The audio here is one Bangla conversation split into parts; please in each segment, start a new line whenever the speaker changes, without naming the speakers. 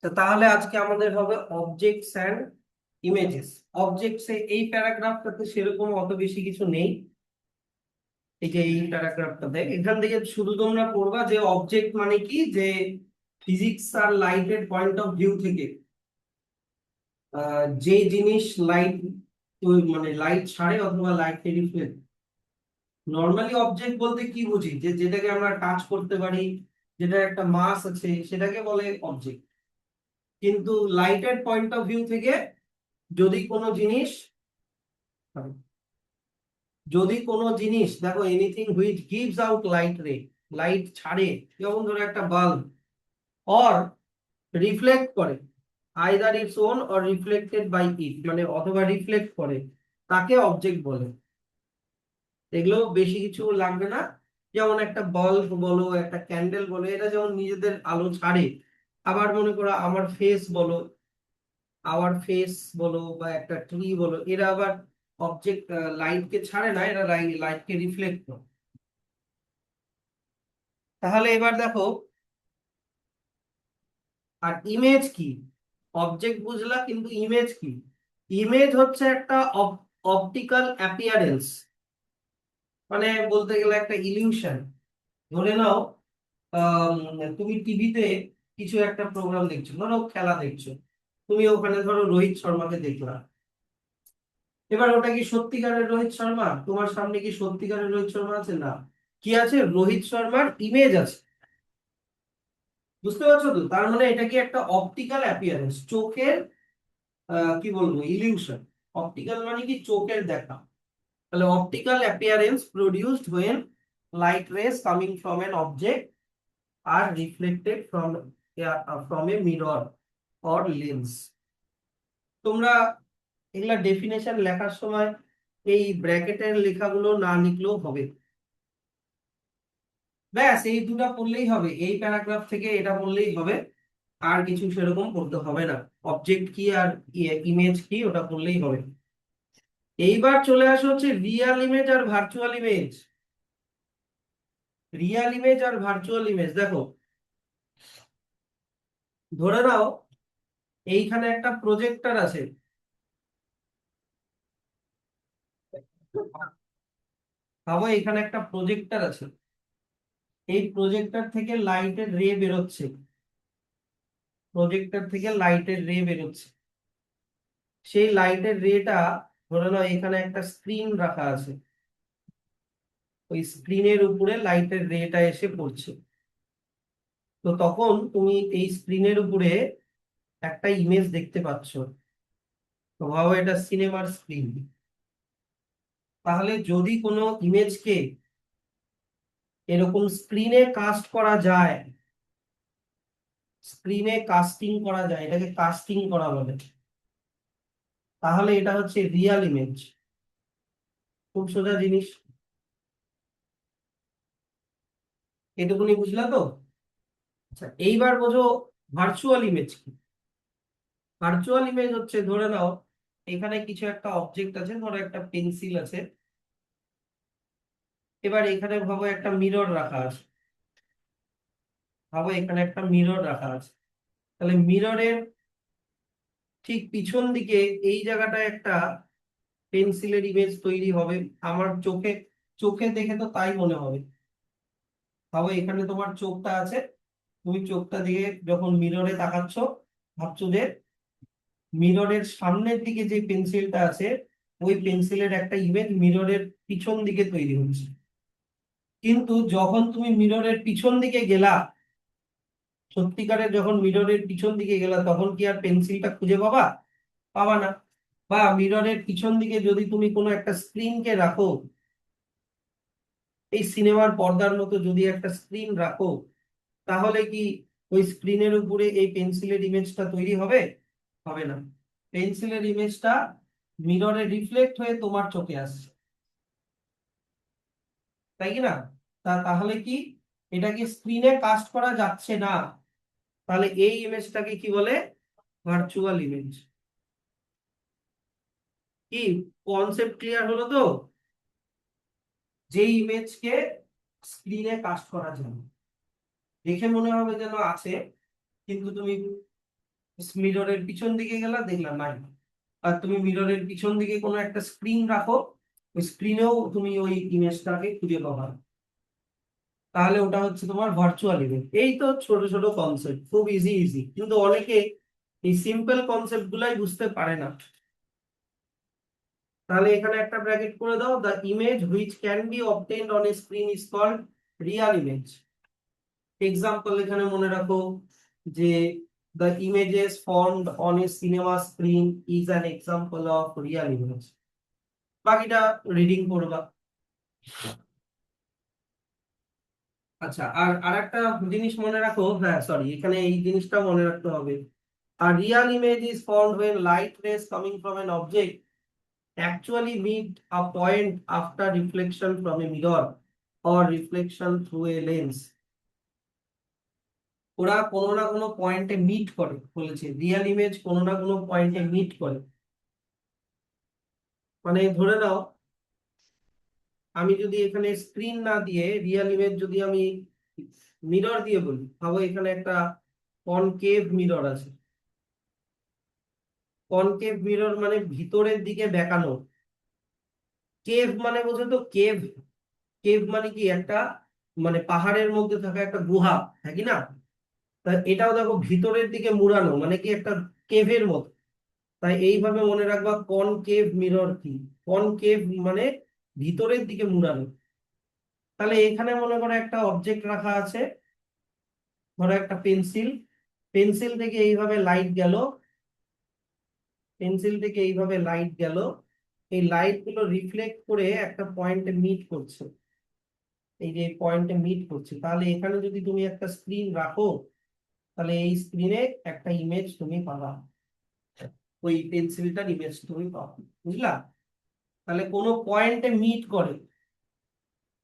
তো তাহলে আজকে আমাদের হবে অবজেক্টস অ্যান্ড ইমেজেস। অবজেক্টস এই প্যারাগ্রাফটাতে সেরকম অত বেশি কিছু নেই। এই যে এই প্যারাগ্রাফটাতে এখান থেকে শুধু তোমরা পড়বা যে অবজেক্ট মানে কি, যে ফিজিক্স আর লাইটের পয়েন্ট অফ ভিউ থেকে যে জিনিস লাইট মানে লাইট ছাড়ে অথবা লাইট রিফ্লেক্ট। নর্মালি অবজেক্ট বলতে কি বুঝি, যে যেটাকে আমরা টাচ করতে পারি, যেটা একটা মাস আছে সেটাকে বলে অবজেক্ট। কিন্তু লাইটের পয়েন্ট অফ ভিউ থেকে যদি কোনো জিনিস দেখো, anything which gives out light ray, light ছাড়ে, যেমন ধরো একটা বাল্ব, অর রিফ্লেক্ট করে, either its own or reflected by it, মানে অথবা রিফ্লেক্ট করে, তাকে অবজেক্ট বলে। এগুলো বেশি কিছু লাগবে না। যেমন একটা বাল্ব বলো, একটা ক্যান্ডেল বলো, এটা যেমন নিজেদের আলো ছাড়ে। আবার মনে করো আমার ফেস বলো, বা একটা ট্রি বলো, এরা আবার অবজেক্ট লাইটকে ছাড়ে না, এরা লাইটকে রিফ্লেক্ট করে। তাহলে এবার দেখো, আর ইমেজ কি? অবজেক্ট বুঝলা, কিন্তু ইমেজ কি? ইমেজ হচ্ছে একটা অপটিক্যাল অ্যাপিয়ারেন্স, মানে বলতে গেলে একটা ইলিউশন। ধরে নাও তুমি টিভিতে কিছু একটা প্রোগ্রাম দেখছো, ধরো খেলা দেখছো, তুমি ওখানে ধরো রোহিত শর্মাকে দেখলা। এবার ওটা কি সত্যিকারের রোহিত শর্মা? তোমার সামনে কি সত্যিকারের রোহিত শর্মা আছে? না। কি আছে? রোহিত শর্মার ইমেজ আছে। বুঝতে পারছো তো? তার মানে এটা কি একটা অপটিক্যাল অ্যাপিয়ারেন্স, চোখের কি বলবো, ইলিউশন। অপটিক্যাল মানে কি? চোখের দেখা। তাহলে optical appearance produced when light rays coming from an object are reflected from a mirror or lens. তোমরা এগুলা ডেফিনেশন লেখার সময় এই ব্র্যাকেটের লেখাগুলো না লিখলেও হবে। ব্যাস এই দুটো পড়লেই হবে, এই প্যারাগ্রাফ থেকে এটা পড়লেই হবে। আর কিছু সেরকম পড়তে হবে না। অবজেক্ট কি আর ইমেজ কি, ওটা পড়লেই হবে। এইবার চলে আসো হচ্ছে রিয়াল ইমেজ আর ভার্চুয়াল ইমেজ। রিয়াল ইমেজ আর ভার্চুয়াল ইমেজ দেখো, ধরে নাও এইখানে একটা প্রজেক্টর আছে। ভাবো এখানে একটা প্রজেক্টর আছে, এই প্রজেক্টর থেকে লাইটের রে বেরোচ্ছে, প্রজেক্টর থেকে লাইটের রে বেরোচ্ছে। সেই লাইটের রেটা, ধরে নাও এখানে একটা স্ক্রিন রাখা আছে, ওই স্ক্রিনের উপরে লাইটের রেটা এসে পড়ছে। তো তখন তুমি এই স্ক্রিনের উপরে একটা ইমেজ দেখতে পাচ্ছ। তো ভাবো এটা সিনেমার স্ক্রিন। তাহলে যদি কোনো ইমেজকে এরকম স্ক্রিনে কাস্ট করা যায়, স্ক্রিনে কাস্টিং করা যায়, এটাকে কাস্টিং করা বলে, তাহলে এটা হচ্ছে রিয়াল ইমেজ। খুব সোজা জিনিস। এটুকুনি বুঝলা তো? আচ্ছা, এইবার বোঝো ভার্চুয়াল ইমেজ কি। ভার্চুয়াল ইমেজ হচ্ছে, ধরে নাও এখানে কিছু একটা অবজেক্ট আছে, ধরো একটা পেন্সিল আছে। এবার এখানে ভাবো একটা মিরর রাখা আছে, ভাবো এখানে একটা মিরর রাখা আছে। তাহলে মিররের ঠিক পিছন দিকে এই জায়গাটায় একটা পেন্সিলের ইমেজ তৈরি হবে। আমার চোখে চোখে দেখে তো তাই মনে হবে। ভাবো এখানে তোমার চোখটা আছে, তুমি চোখটা দিয়ে যখন মিররে তাকাচ্ছ, ভাবছো যে মিররের সামনের দিকে যে পেন্সিলটা আছে, ওই পেন্সিলের একটা ইমেজ মিররের পিছন দিকে তৈরি হচ্ছে। কিন্তু যখন তুমি মিররের পিছন দিকে গেলা, সত্যিকারের যখন মিররের পিছন দিকে গেলা, তখন কি আর পেন্সিলটা খুঁজে পাবা? পাবা না। বা মিররের পিছন দিকে যদি তুমি কোনো একটা স্ক্রিনকে রাখো, এই সিনেমার পর্দার মতো যদি একটা স্ক্রিন রাখো, তাহলে কি ওই স্ক্রিনের উপরে এই পেন্সিলের ইমেজটা তৈরি হবে? হবে না। পেন্সিলের ইমেজটা মিররে রিফ্লেক্ট হয়ে তোমার চোখে আসছে, তাই কি না? তাহলে কি এটাকে স্ক্রিনে কাস্ট করা যাচ্ছে না? তাহলে এই ইমেজটাকে কি বলে? Virtual image. কি কনসেপ্ট ক্লিয়ার হলো তো? যে ইমেজকে স্ক্রিনে কাস্ট করা যায় না। দেখে মনে হবে যেন আছে, কিন্তু তুমি মিররের পিছন দিকে গেলা, দেখলাম নাই। আর তুমি মিররের পিছন দিকে কোনো একটা স্ক্রিন রাখো, ওই স্ক্রিনেও তুমি ওই ইমেজটাকে খুঁজে পাবা। তাহলে ওটা হচ্ছে তোমার ভার্চুয়াল ইমেজ। এই তো ছোট ছোট কনসেপ্ট, খুব ইজি ইজি, কিন্তু অনেকে এই সিম্পল কনসেপ্ট গুলাই বুঝতে পারে না। তাহলে এখানে একটা ব্র্যাকেট করে দাও, the image which can be obtained on a screen is called real image. Example এখানে মনে রাখো যে the images formed on a cinema screen is an example of real image। বাকিটা রিডিং করবা। আচ্ছা, আর আরেকটা জিনিস মনে রাখো, হ্যাঁ সরি, এখানে এই জিনিসটা মনে রাখতে হবে। A real image is formed when light rays coming from an object actually meet a point after reflection from a mirror or reflection through a lens। ওরা কোনো না কোনো পয়েন্টে মিট করে, বলেছে রিয়েল ইমেজ কোনো না কোনো পয়েন্টে মিট করে। মানে ধরে নাও, আমি যদি এখানে স্ক্রিন না দিয়ে রিয়েল ইমেজ যদি আমি মিরর দিয়ে বলি, ভাবো এখানে একটা কনকেভ মিরর আছে। কনকেভ মিরর মানে ভিতরের দিকে বেঁকানো। কেভ মানে বোঝো তো, কেভ। কেভ মানে কি, একটা মানে পাহাড়ের মধ্যে থাকা একটা গুহা, হ্যাঁ কি না? তা এটাও দেখো ভিতরের দিকে মুড়ানো, মানে কি একটা কেভের মতো। তাই এইভাবে মনে রাখবা কনকেভ মিরর কি। কনকেভ মানে ভিতরের দিকে মুড়ানো। তাহলে এখানে মনে করো একটা অবজেক্ট রাখা আছে, ধরো একটা পেন্সিল। পেন্সিল থেকে এইভাবে লাইট গেল, পেন্সিল থেকে এইভাবে লাইট গেল, এই লাইট গুলো রিফ্লেক্ট করে একটা পয়েন্টে মিট করছে। এই যে পয়েন্টে মিট করছে, তাহলে এখানে যদি তুমি একটা স্ক্রিন রাখো, তাহলে এই স্ক্রিনে একটা ইমেজ তুমি পাবা, ওই পেন্সিলটার ইমেজ তুমি পাবা। বুঝলা? তাহলে কোনো পয়েন্টে মিট করে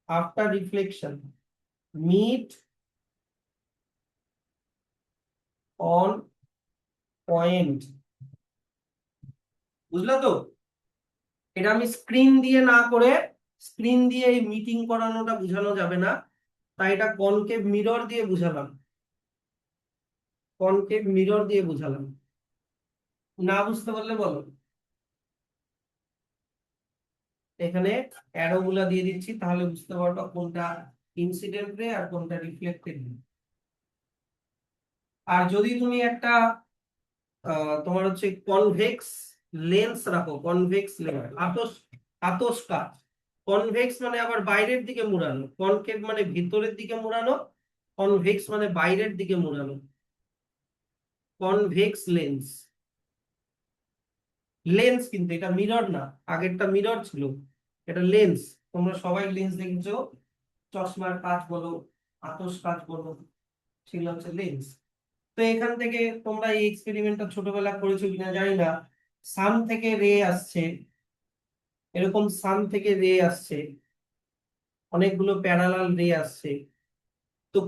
after reflection, meet on point. বুঝলা তো? এটা আমি স্ক্রিন দিয়ে না করে, স্ক্রিন দিয়ে এই মিটিং করানোটা বোঝানো যাবে না, তাই এটা কনকেভ মিরর দিয়ে বুঝালাম। কনকেভ মিরর দিয়ে বুঝালাম। না বুঝতে পারলে বলো। এখানে অ্যারো গুলা দিয়ে দিচ্ছি, তাহলে বুঝতে পারবা কোনটা ইনসিডেন্ট রে আর কোনটা রিফ্লেক্টেড রে। আর যদি তুমি একটা তোমার হচ্ছে কনভেক্স লেন্স রাখো, কনভেক্স লেন্স, আতস আতস কাচ। কনভেক্স মানে আবার বাইরের দিকে মুড়ানো, কনকেভ মানে ভিতরের দিকে মুড়ানো, কনভেক্স মানে বাইরের দিকে মুড়ানো। কনভেক্স লেন্স, লেন্স কিন্তু এটা মিরর না। আগেরটা মিরর ছিল, এটা লেন্স। তোমরা সবাই লেন্স দেখেছো, চশমার কাঁচ বলো, আতস কাঁচ বলো, সেগুলো হচ্ছে লেন্স। তো এখান থেকে তোমরা এই এক্সপেরিমেন্টটা ছোটবেলা করেছো কিনা জানি না। সান থেকে রে আসছে, এরকম সান থেকে রে আসছে, অনেকগুলো প্যারালাল রে আসছে। তো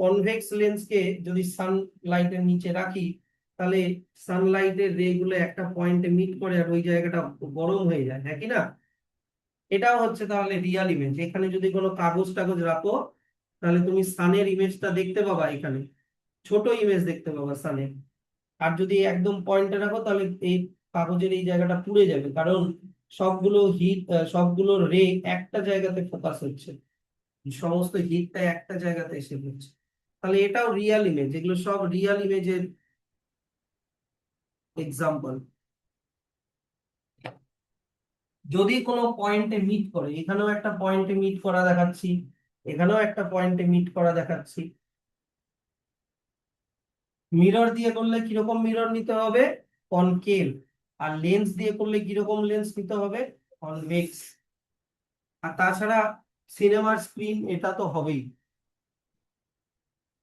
কনভেক্স লেন্সকে যদি সানলাইটের নিচে রাখি, তাহলে সানলাইটের রে গুলো একটা পয়েন্টে মিট করে আর ওই জায়গাটা গরম হয়ে যায়, হ্যাঁ কি না? এটাও হচ্ছে তাহলে রিয়াল ইমেজ। এখানে যদি কোনো কাগজ টাগজ রাখো, তাহলে তুমি সানের ইমেজটা দেখতে পাবা, এখানে ছোট ইমেজ দেখতে পাবা সানের। আর যদি একদম পয়েন্টে রাখো, তাহলে এই কাগজের এই জায়গাটা পুড়ে যাবে, কারণ সবগুলো হিট, সবগুলো রে একটা জায়গাতে ফোকাস হচ্ছে, সমস্ত হিটটা একটা জায়গাতে এসে পড়ছে। তাহলে এটাও রিয়াল ইমেজ, এগুলো সব রিয়াল ইমেজের এক্সাম্পল। যদি কোনো পয়েন্টে মিট করে, এখানেও একটা পয়েন্টে মিট করা দেখাচ্ছি, এখানেও একটা পয়েন্টে মিট করা দেখাচ্ছি। মিরর দিয়ে করলে কিরকম মিরর নিতে হবে? কনকেভ। আর লেন্স দিয়ে করলে কিরকম লেন্স নিতে হবে? কনভেক্স। আর তাছাড়া সিনেমার স্ক্রিন এটা তো হবেই।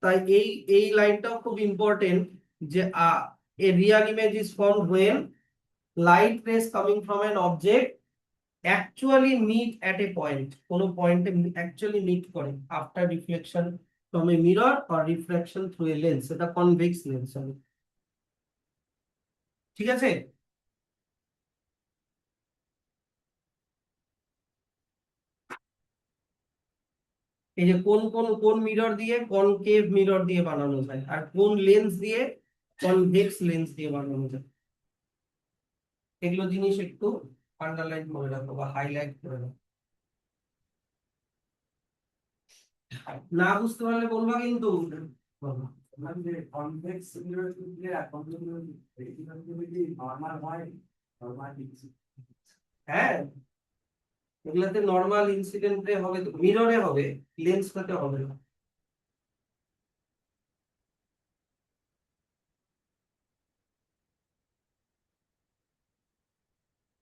তাই এই এই লাইনটাও খুব ইম্পর্টেন্ট, যে a real image is formed when light rays coming from an object actually meet at a point, কোনো পয়েন্টে অ্যাকচুয়ালি মিট করে after reflection from a mirror or reflection through a lens, এটা কনভেক্স লেন্স হবে। ঠিক আছে? এই যে কোন কোন কোন মিরর দিয়ে, কনকেভ মিরর দিয়ে বানানো যায়, আর কোন লেন্স দিয়ে কনভেক্স লেন্স দিয়ে বানানো যায়। এগুলো জিনিস একটু আন্ডারলাইন করে রাখো বা হাইলাইট করে রাখো। না বুঝতে পারলে বলবা কিন্তু। বলো।
মানে কনভেক্স মিরর নরমাল হয়, নরমাল
হ্যাঁ, এগুলাতে নর্মাল ইনসিডেন্টে হবে, তো মিররে হবে, লেন্সটাতে হবে না।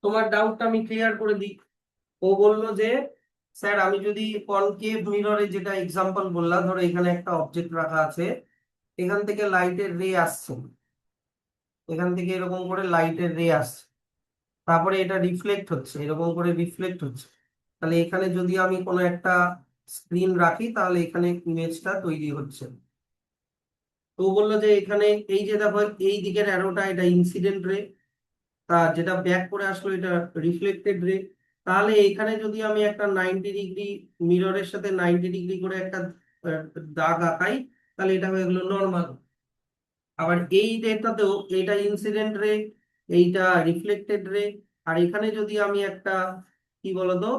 তোমার ডাউটটা আমি ক্লিয়ার করে দিই। ও বললো যে স্যার আমি যদি কনকেভ মিররে, যেটা এক্সাম্পল বললাম, ধরো এখানে একটা অবজেক্ট রাখা আছে, এখান থেকে লাইটের রে আসছে, এখান থেকে এরকম করে লাইটের রে আসছে, তারপরে এটা রিফ্লেক্ট হচ্ছে, এরকম করে রিফ্লেক্ট হচ্ছে, তাহলে এখানে যদি আমি কোনো একটা স্ক্রিন রাখি তাহলে এখানে ইমেজটা তৈরি হচ্ছে। তো ও বললো যে এখানে এই যে দেখো এই দিকের অ্যারোটা, এটা ইনসিডেন্ট রে, আর যেটা ব্যাক করে আসলো এটা রিফ্লেক্টেড রে। তাহলে এখানে যদি আমি একটা 90 ডিগ্রি, মিররের সাথে 90 ডিগ্রি করে একটা আহ, দাগ আঁকাই, তাহলে এটা হয়ে গেলো নর্মাল। আবার এই রেটাতেও এটা ইনসিডেন্ট রে, এইটা রিফ্লেক্টেড রে, আর এখানে যদি আমি একটা কি বলতো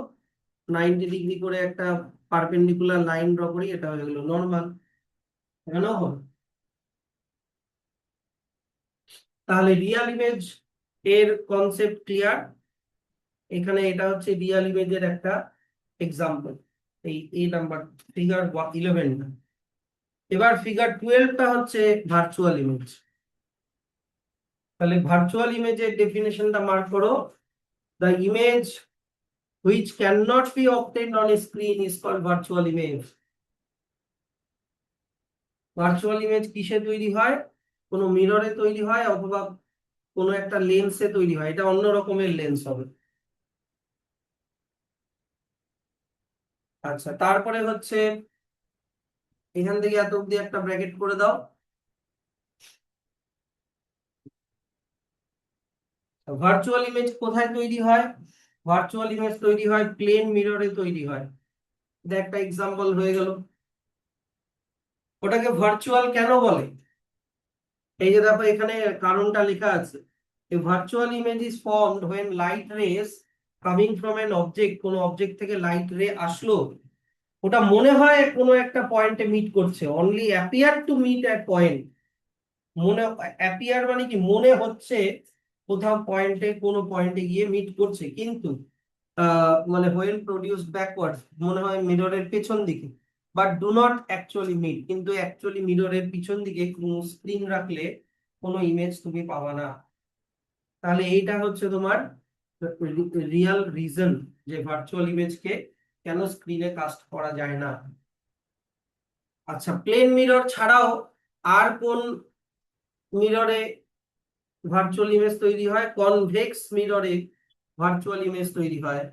90 ডিগ্রি করে একটা পারপেন্ডিকুলার লাইন ড্র করি, এটা হয়ে গেলো নর্মাল। এখানেও হলো। তাহলে রিয়াল ইমেজ এর কনসেপ্ট ক্লিয়ার। এখানে এটা হচ্ছে রিয়াল ইমেজের একটা এক্সাম্পল, এই নাম্বার ফিগার 11। এবার ফিগার 12টা হচ্ছে ভার্চুয়াল ইমেজ। তাহলে ভার্চুয়াল ইমেজের ডেফিনেশনটা মার্ক করো। The image which can not be obtained on a screen is called virtual image. Virtual image কিসে তৈরি হয়? কোনো মিররে তৈরি হয় অথবা কোনো একটা লেন্সে তৈরি হয়, এটা অন্য রকমের লেন্স হবে। আচ্ছা, তারপরে হচ্ছে এখান থেকে এত অব্দি একটা ব্র্যাকেট করে দাও। ভার্চুয়াল ইমেজ কোথায় তৈরি হয়? ভার্চুয়াল ইমেজ তৈরি হয় প্লেন মিররে তৈরি হয়। এটা একটা এক্সাম্পল হয়ে গেল। ওটাকে ভার্চুয়াল কেন বলে? এই যে দেখো এখানে কারণটা লেখা আছে। A virtual image is formed when light rays coming from an object, কোন অবজেক্ট থেকে লাইট রে আসলো, ওটা মনে হয় কোনো একটা পয়েন্টে মিট করছে, only appear to meet at point. মনে অ্যাপিয়ার মানে কি, মনে হচ্ছে কোথাও পয়েন্টে, কোনো পয়েন্টে গিয়ে মিট করছে, কিন্তু মানে হোয়েন প্রডিউস ব্যাকওয়ার্ড, মনে হয় মিররের পেছন দিকে, but do not actually meet, কিন্তু অ্যাকচুয়ালি মিররের পিছন দিকে স্ক্রিন রাখলে কোনো ইমেজ তুমি পাবা না। তাহলে এইটা হচ্ছে তোমার রিয়াল রিজন যে ভার্চুয়াল ইমেজকে কেন স্ক্রিনে কাস্ট করা যায় না। আচ্ছা, প্লেন মিরর ছাড়াও আর কোন মিররে ভার্চুয়াল ইমেজ তৈরি হয়? কনভেক্স মিররে ভার্চুয়াল ইমেজ তৈরি হয়।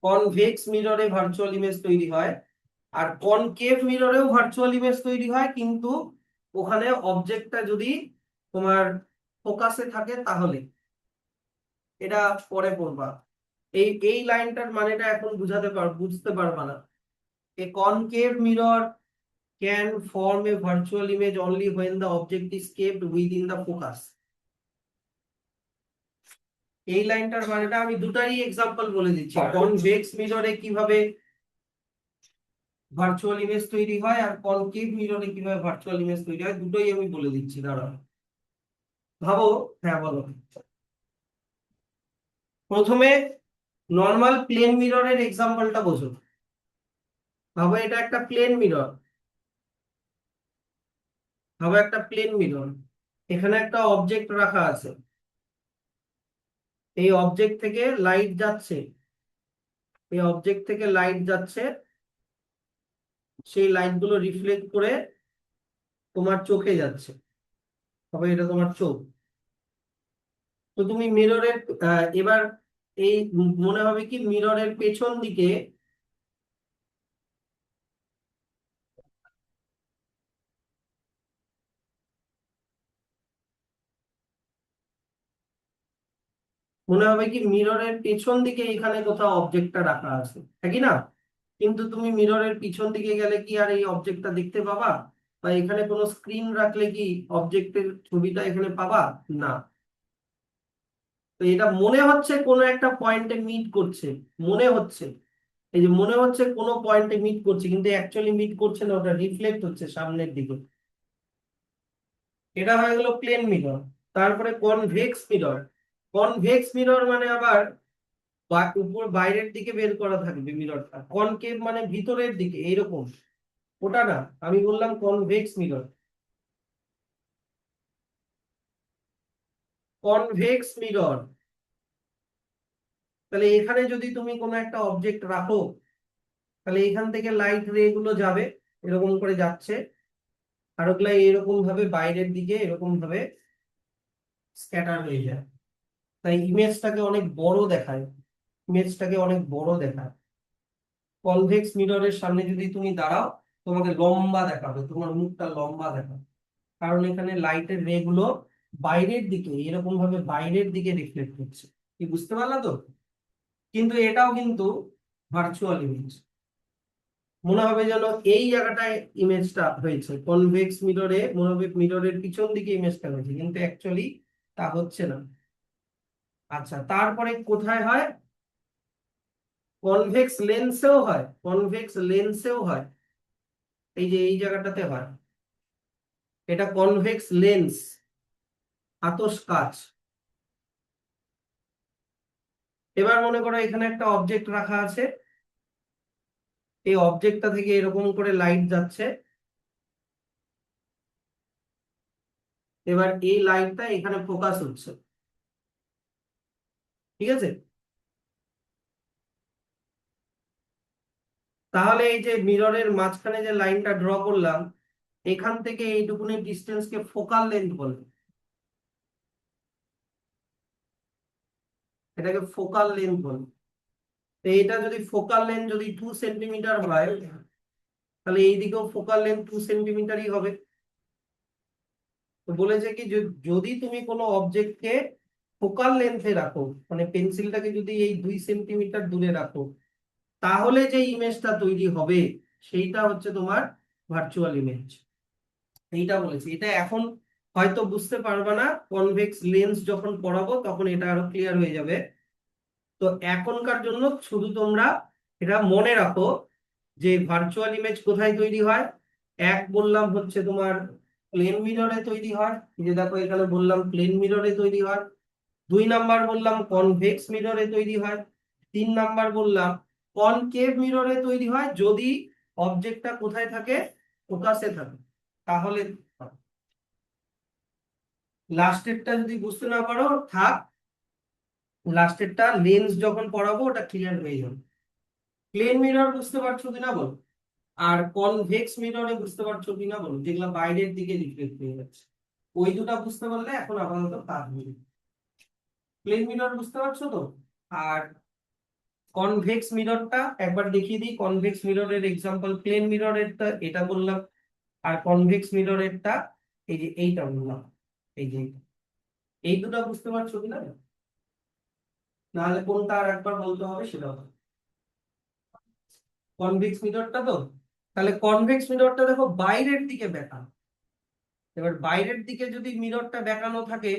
কনভেক্স মিররে ভার্চুয়াল ইমেজ তৈরি হয়। আর কনকেভ মিররেও ভার্চুয়াল ইমেজ তৈরি হয়, কিন্তু ওখানে অবজেক্টটা যদি তোমার ফোকাসে থাকে তাহলে। এটা পরে পড়বা। এই লাইনটার মানেটা এখন বুঝতে পারবা না। A concave mirror can form a virtual image only when the object is kept within the focus. এই লাইনটার মানেটা আমি দুটারই এক্সাম্পল বলে দিচ্ছি, কনভেক্স মিররে কিভাবে ভার্চুয়াল ইমেজ তৈরি হয় আর কনকেভ মিররে কিভাবে ভার্চুয়াল ইমেজ তৈরি হয়, দুটোই আমি বলে দিচ্ছি, দাঁড়াও। ভাবো। হ্যাঁ, বলো। প্রথমে নর্মাল প্লেন মিররের এক্সাম্পলটা বোঝো। ভাবো এটা একটা প্লেন মিরর। ভাবো একটা প্লেন মিরর, এখানে একটা অবজেক্ট রাখা আছে, এই অবজেক্ট থেকে লাইট যাচ্ছে, এই অবজেক্ট থেকে লাইট যাচ্ছে, সেই লাইট গুলো রিফ্লেক্ট করে তোমার চোখে যাচ্ছে, তবে এটা তোমার চোখ। তো তুমি মিররের এবার এই মনে হবে কি মিররের পেছন দিকে, মনে হবে কি মিররের পেছন দিকে এখানে কোথাও অবজেক্টটা রাখা আছে, তাই কি না? কিন্তু তুমি মিররের পিছন দিকে গেলে কি আর এই অবজেক্টটা দেখতে পাবা? বা এখানে কোনো স্ক্রিন রাখলে কি অবজেক্টের ছবিটা এখানে পাবা? না। তো এটা মনে হচ্ছে কোনো একটা পয়েন্টে মিট করছে, মনে হচ্ছে, এই যে মনে হচ্ছে কোনো পয়েন্টে মিট করছে, কিন্তু অ্যাকচুয়ালি মিট করছে না, ওটা রিফ্লেক্ট হচ্ছে সামনের দিকে। এটা হয়ে গেল প্লেন মিরর। তারপরে কনভেক্স মিরর। কনভেক্স মিরর মানে আবার উপর বাইরের দিকে বের করা থাকবে মিররটা, কনকেভ মানে ভিতরের দিকে এইরকম, ওটা না, আমি বললাম কনভেক্স মিরর। কনভেক্স মিরর, তাহলে এখানে যদি তুমি কোনো একটা অবজেক্ট রাখো, তাহলে এখান থেকে লাইট রে গুলো যাবে, এরকম করে যাচ্ছে, আর ওগুলা এরকম ভাবে বাইরের দিকে এরকম ভাবে স্ক্যাটার হয়ে যায়, তাই ইমেজটাকে অনেক বড় দেখায়, ইমেজটাকে অনেক বড় দেখায়। কনভেক্স মিররের সামনে যদি তুমি দাঁড়াও, তোমাকে লম্বা দেখাবে, তোমার মুখটা লম্বা দেখাবে, কারণ এখানে লাইটের রে গুলো বাইরের দিকে এরকম ভাবে বাইরের দিকে রিফ্লেক্ট হচ্ছে। কি বুঝতে পারলা তো? কিন্তু এটাও কিন্তু ভার্চুয়াল ইমেজ। মনে হবে যেন এই জায়গাটায় ইমেজটা হয়েছে, কনভেক্স মিররে মনে হবে মিররের পিছন দিকে ইমেজটা হয়েছে, কিন্তু অ্যাকচুয়ালি তা হচ্ছে না। আচ্ছা, তারপরে কোথায় হয়? কনভেক্স লেন্সেও হয়, কনভেক্স লেন্সেও হয়, এই যে এই জায়গাটাতে হয়, এটা কনভেক্স লেন্স, আতশ কাচ। এবার মনে করো এখানে একটা অবজেক্ট রাখা আছে, এই অবজেক্টটা থেকে এরকম করে লাইট যাচ্ছে, এবার এই লাইটটা এখানে ফোকাস হচ্ছে, ঠিক আছে? তাহলে এই যে মিররের মাঝখানে যে লাইনটা ড্র করলাম, এখান থেকে এইটুকুনি ডিস্টেন্সকে ফোকাল লেন্থ বলে, এটাকে ফোকাল লেন্থ বলে। তো এটা যদি ফোকাল লেন্থ যদি 2 সেন্টিমিটার হয়, তাহলে এইদিকেও ফোকাল লেন্থ 2 সেন্টিমিটারই হবে। তো বলেছে কি যদি তুমি কোনো অবজেক্টকে ফোকাল লেন্থে রাখো, মানে পেন্সিলটাকে যদি এই 2 সেন্টিমিটার দূরে রাখো, তাহলে যে ইমেজটা তৈরি হবে সেইটা হচ্ছে তোমার ভার্চুয়াল ইমেজ। এইটা বলেছি, এটা এখন হয়তো বুঝতে পারবে না, কনভেক্স লেন্স যখন পড়াবো তখন এটা আরো ক্লিয়ার হয়ে যাবে। তো এখনকার জন্য শুধু তোমরা এটা মনে রাখো যে ভার্চুয়াল ইমেজ কোথায় তৈরি হয়। এক বললাম হচ্ছে তোমার প্লেন মিররে তৈরি হয়, এই যে দেখো এখানে বললাম প্লেন মিররে তৈরি হয়। 2 নাম্বার বললাম কনভেক্স মিররে তৈরি হয়। 3 নাম্বার বললাম কনকেভ মিররে তৈরি হয়, যদি অবজেক্টটা কোথায় থাকে? ফোকাসে থাকে, তাহলে। লাস্টেরটা যদি বুঝতে না পারো থাক, লাস্টেরটা লেন্স যখন পড়াবো ওটা ক্লিয়ার হয়ে যাবে। প্লেন মিরর বুঝতে পারছো কিনা বলো, আর কনভেক্স মিররে বুঝতে পারছো কিনা বলো, যেগুলো বাইরের দিকে রিফ্লেক্ট হয়ে যাচ্ছে। ওই দুটা বুঝতে পারলে এখন আপাতত কাজ হয়ে যাবে। প্লেন মিরর বুঝতে পারছো তো? আর কনভেক্স মিররটা একবার দেখিয়ে দিই, কনভেক্স মিররের এক্সাম্পল প্লেন মিররেরটা এটা বললাম, আর কনভেক্স মিররেরটা এই যে এইটা বললাম, এই যে এইটা। এই দুটো বুঝতে পারছো কিনা, নাহলে কোনটা আর একবার বলতে হবে সেটা হবে। কনভেক্স মিররটা তো, তাহলে কনভেক্স মিররটা দেখো বাইরের দিকে বেঁকানো। এবার বাইরের দিকে যদি মিররটা বেঁকানো থাকে,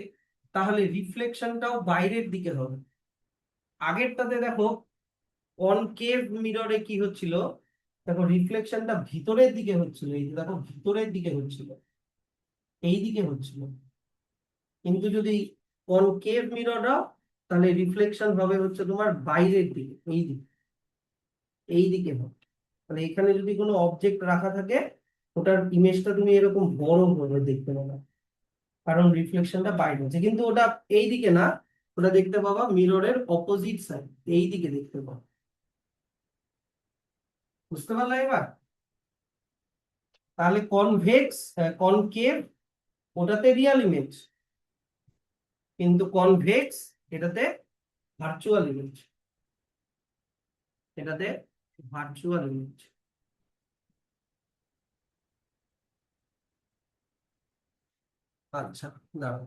তাহলে রিফ্লেকশনটাও বাইরের দিকে হবে। আগেরটাতে দেখো কনকেভ মিররে কি হচ্ছিল, দেখো রিফ্লেকশনটা ভিতরের দিকে হচ্ছিল, এই যে দেখো ভিতরের দিকে হচ্ছিল, এই দিকে হচ্ছিল। কিন্তু যদি কনকেভ মিরর দাও, তাহলে রিফ্লেকশন হবে হচ্ছে তোমার বাইরের দিকে, এই দিকে, এই দিকে হবে। মানে এখানে যদি কোনো অবজেক্ট রাখা থাকে, ওটার ইমেজটা তুমি এরকম বড় করে দেখতে পাবে, কারণ রিফ্লেকশনটা বাইরে হচ্ছে, কিন্তু ওটা এই দিকে না, ওটা দেখতে পাবা মিররের অপোজিট সাইড, এই দিকে দেখতে পাবো। বুঝতে পারলে এবার? তাহলে কনভেক্স, কনকেভ ওটাতে রিয়াল ইমেজ, কিন্তু কনভেক্স এটাতে ভার্চুয়াল ইমেজ, এটাতে ভার্চুয়াল ইমেজ। আচ্ছা, দাঁড়াও।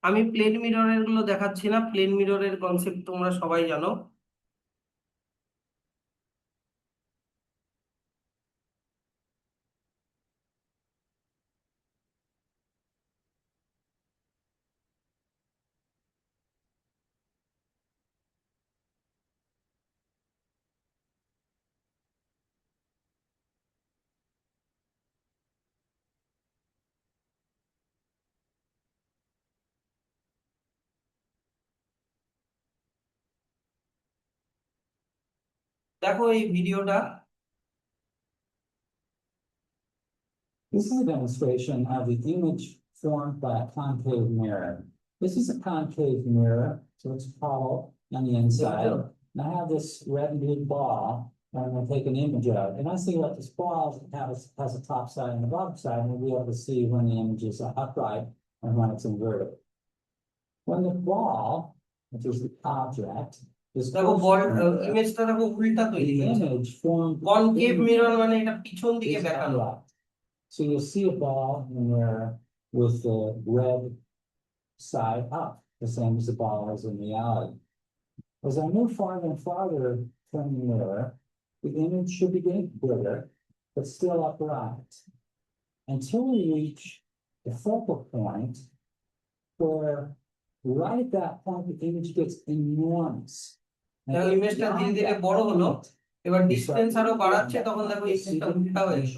আমি প্লেন মিররের গুলো দেখাচ্ছি না, প্লেন মিররের কনসেপ্ট তোমরা সবাই জানো। দেখো এই ভিডিওটা।
This is a demonstration of the image formed by a concave mirror. This is a concave mirror, so it's hollow on the inside. And I have this red and blue ball, and I'm going to take an image of. And I see what this ball has a top side and a bottom side, and we'll be able to see when the image is upright and when it's inverted. When the ball, which is the object, is
দেখো
close to the mirror,
ইমেজটা দেখো উল্টা তৈরি
the
হয়েছে।
image formed
concave
in the
mirror মানে এটা পিছন দিকে
is
বেঁকানো।
upright. So you'll see a ball in the mirror with the red side up, the same as the ball is in reality. As I move farther and farther from the mirror, the image should be getting bigger, but still upright, until we reach the focal point where right at that point, the image gets enormous.
দেখো ইমেজটা ধীরে ধীরে বড় হলো, এবার ডিসটেন্স আরো বাড়াচ্ছে, তখন দেখো ইমেজটা উল্টা হয়ে গেল।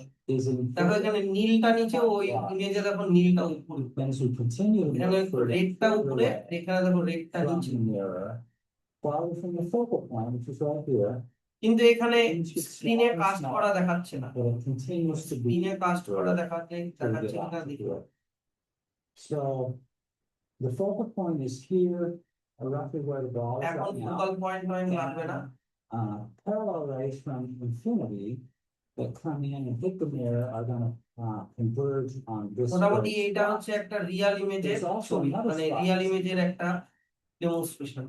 দেখো এখানে নীলটা নিচে, ওই ইমেজে দেখো নীলটা উপরে,
As we continue to
এখানে
move further
রেডটা উপরে,
away
এখানে দেখো রেডটা
from
নিচে।
the mirror, farther from the focal point, which is right here,
কিন্তু এখানে স্ক্রিনে কাস্ট করা দেখাচ্ছে না,
but it continues to be
স্ক্রিনে কাস্ট করা দেখাচ্ছে
till we
দেখাচ্ছে
get
কিনা
out to
দেখি।
here. So the focal point is here, roughly where the ball is
এখন
right now.
ফোকাল পয়েন্ট লাগবে না।
Parallel rays from infinity that come in and hit the mirror are gonna converge on this.
মোটামুটি
first
এইটা
spot.
হচ্ছে একটা রিয়াল ইমেজের
There's also
ছবি,
another
মানে
spot.
রিয়াল ইমেজের একটা ডেমনস্ট্রেশন।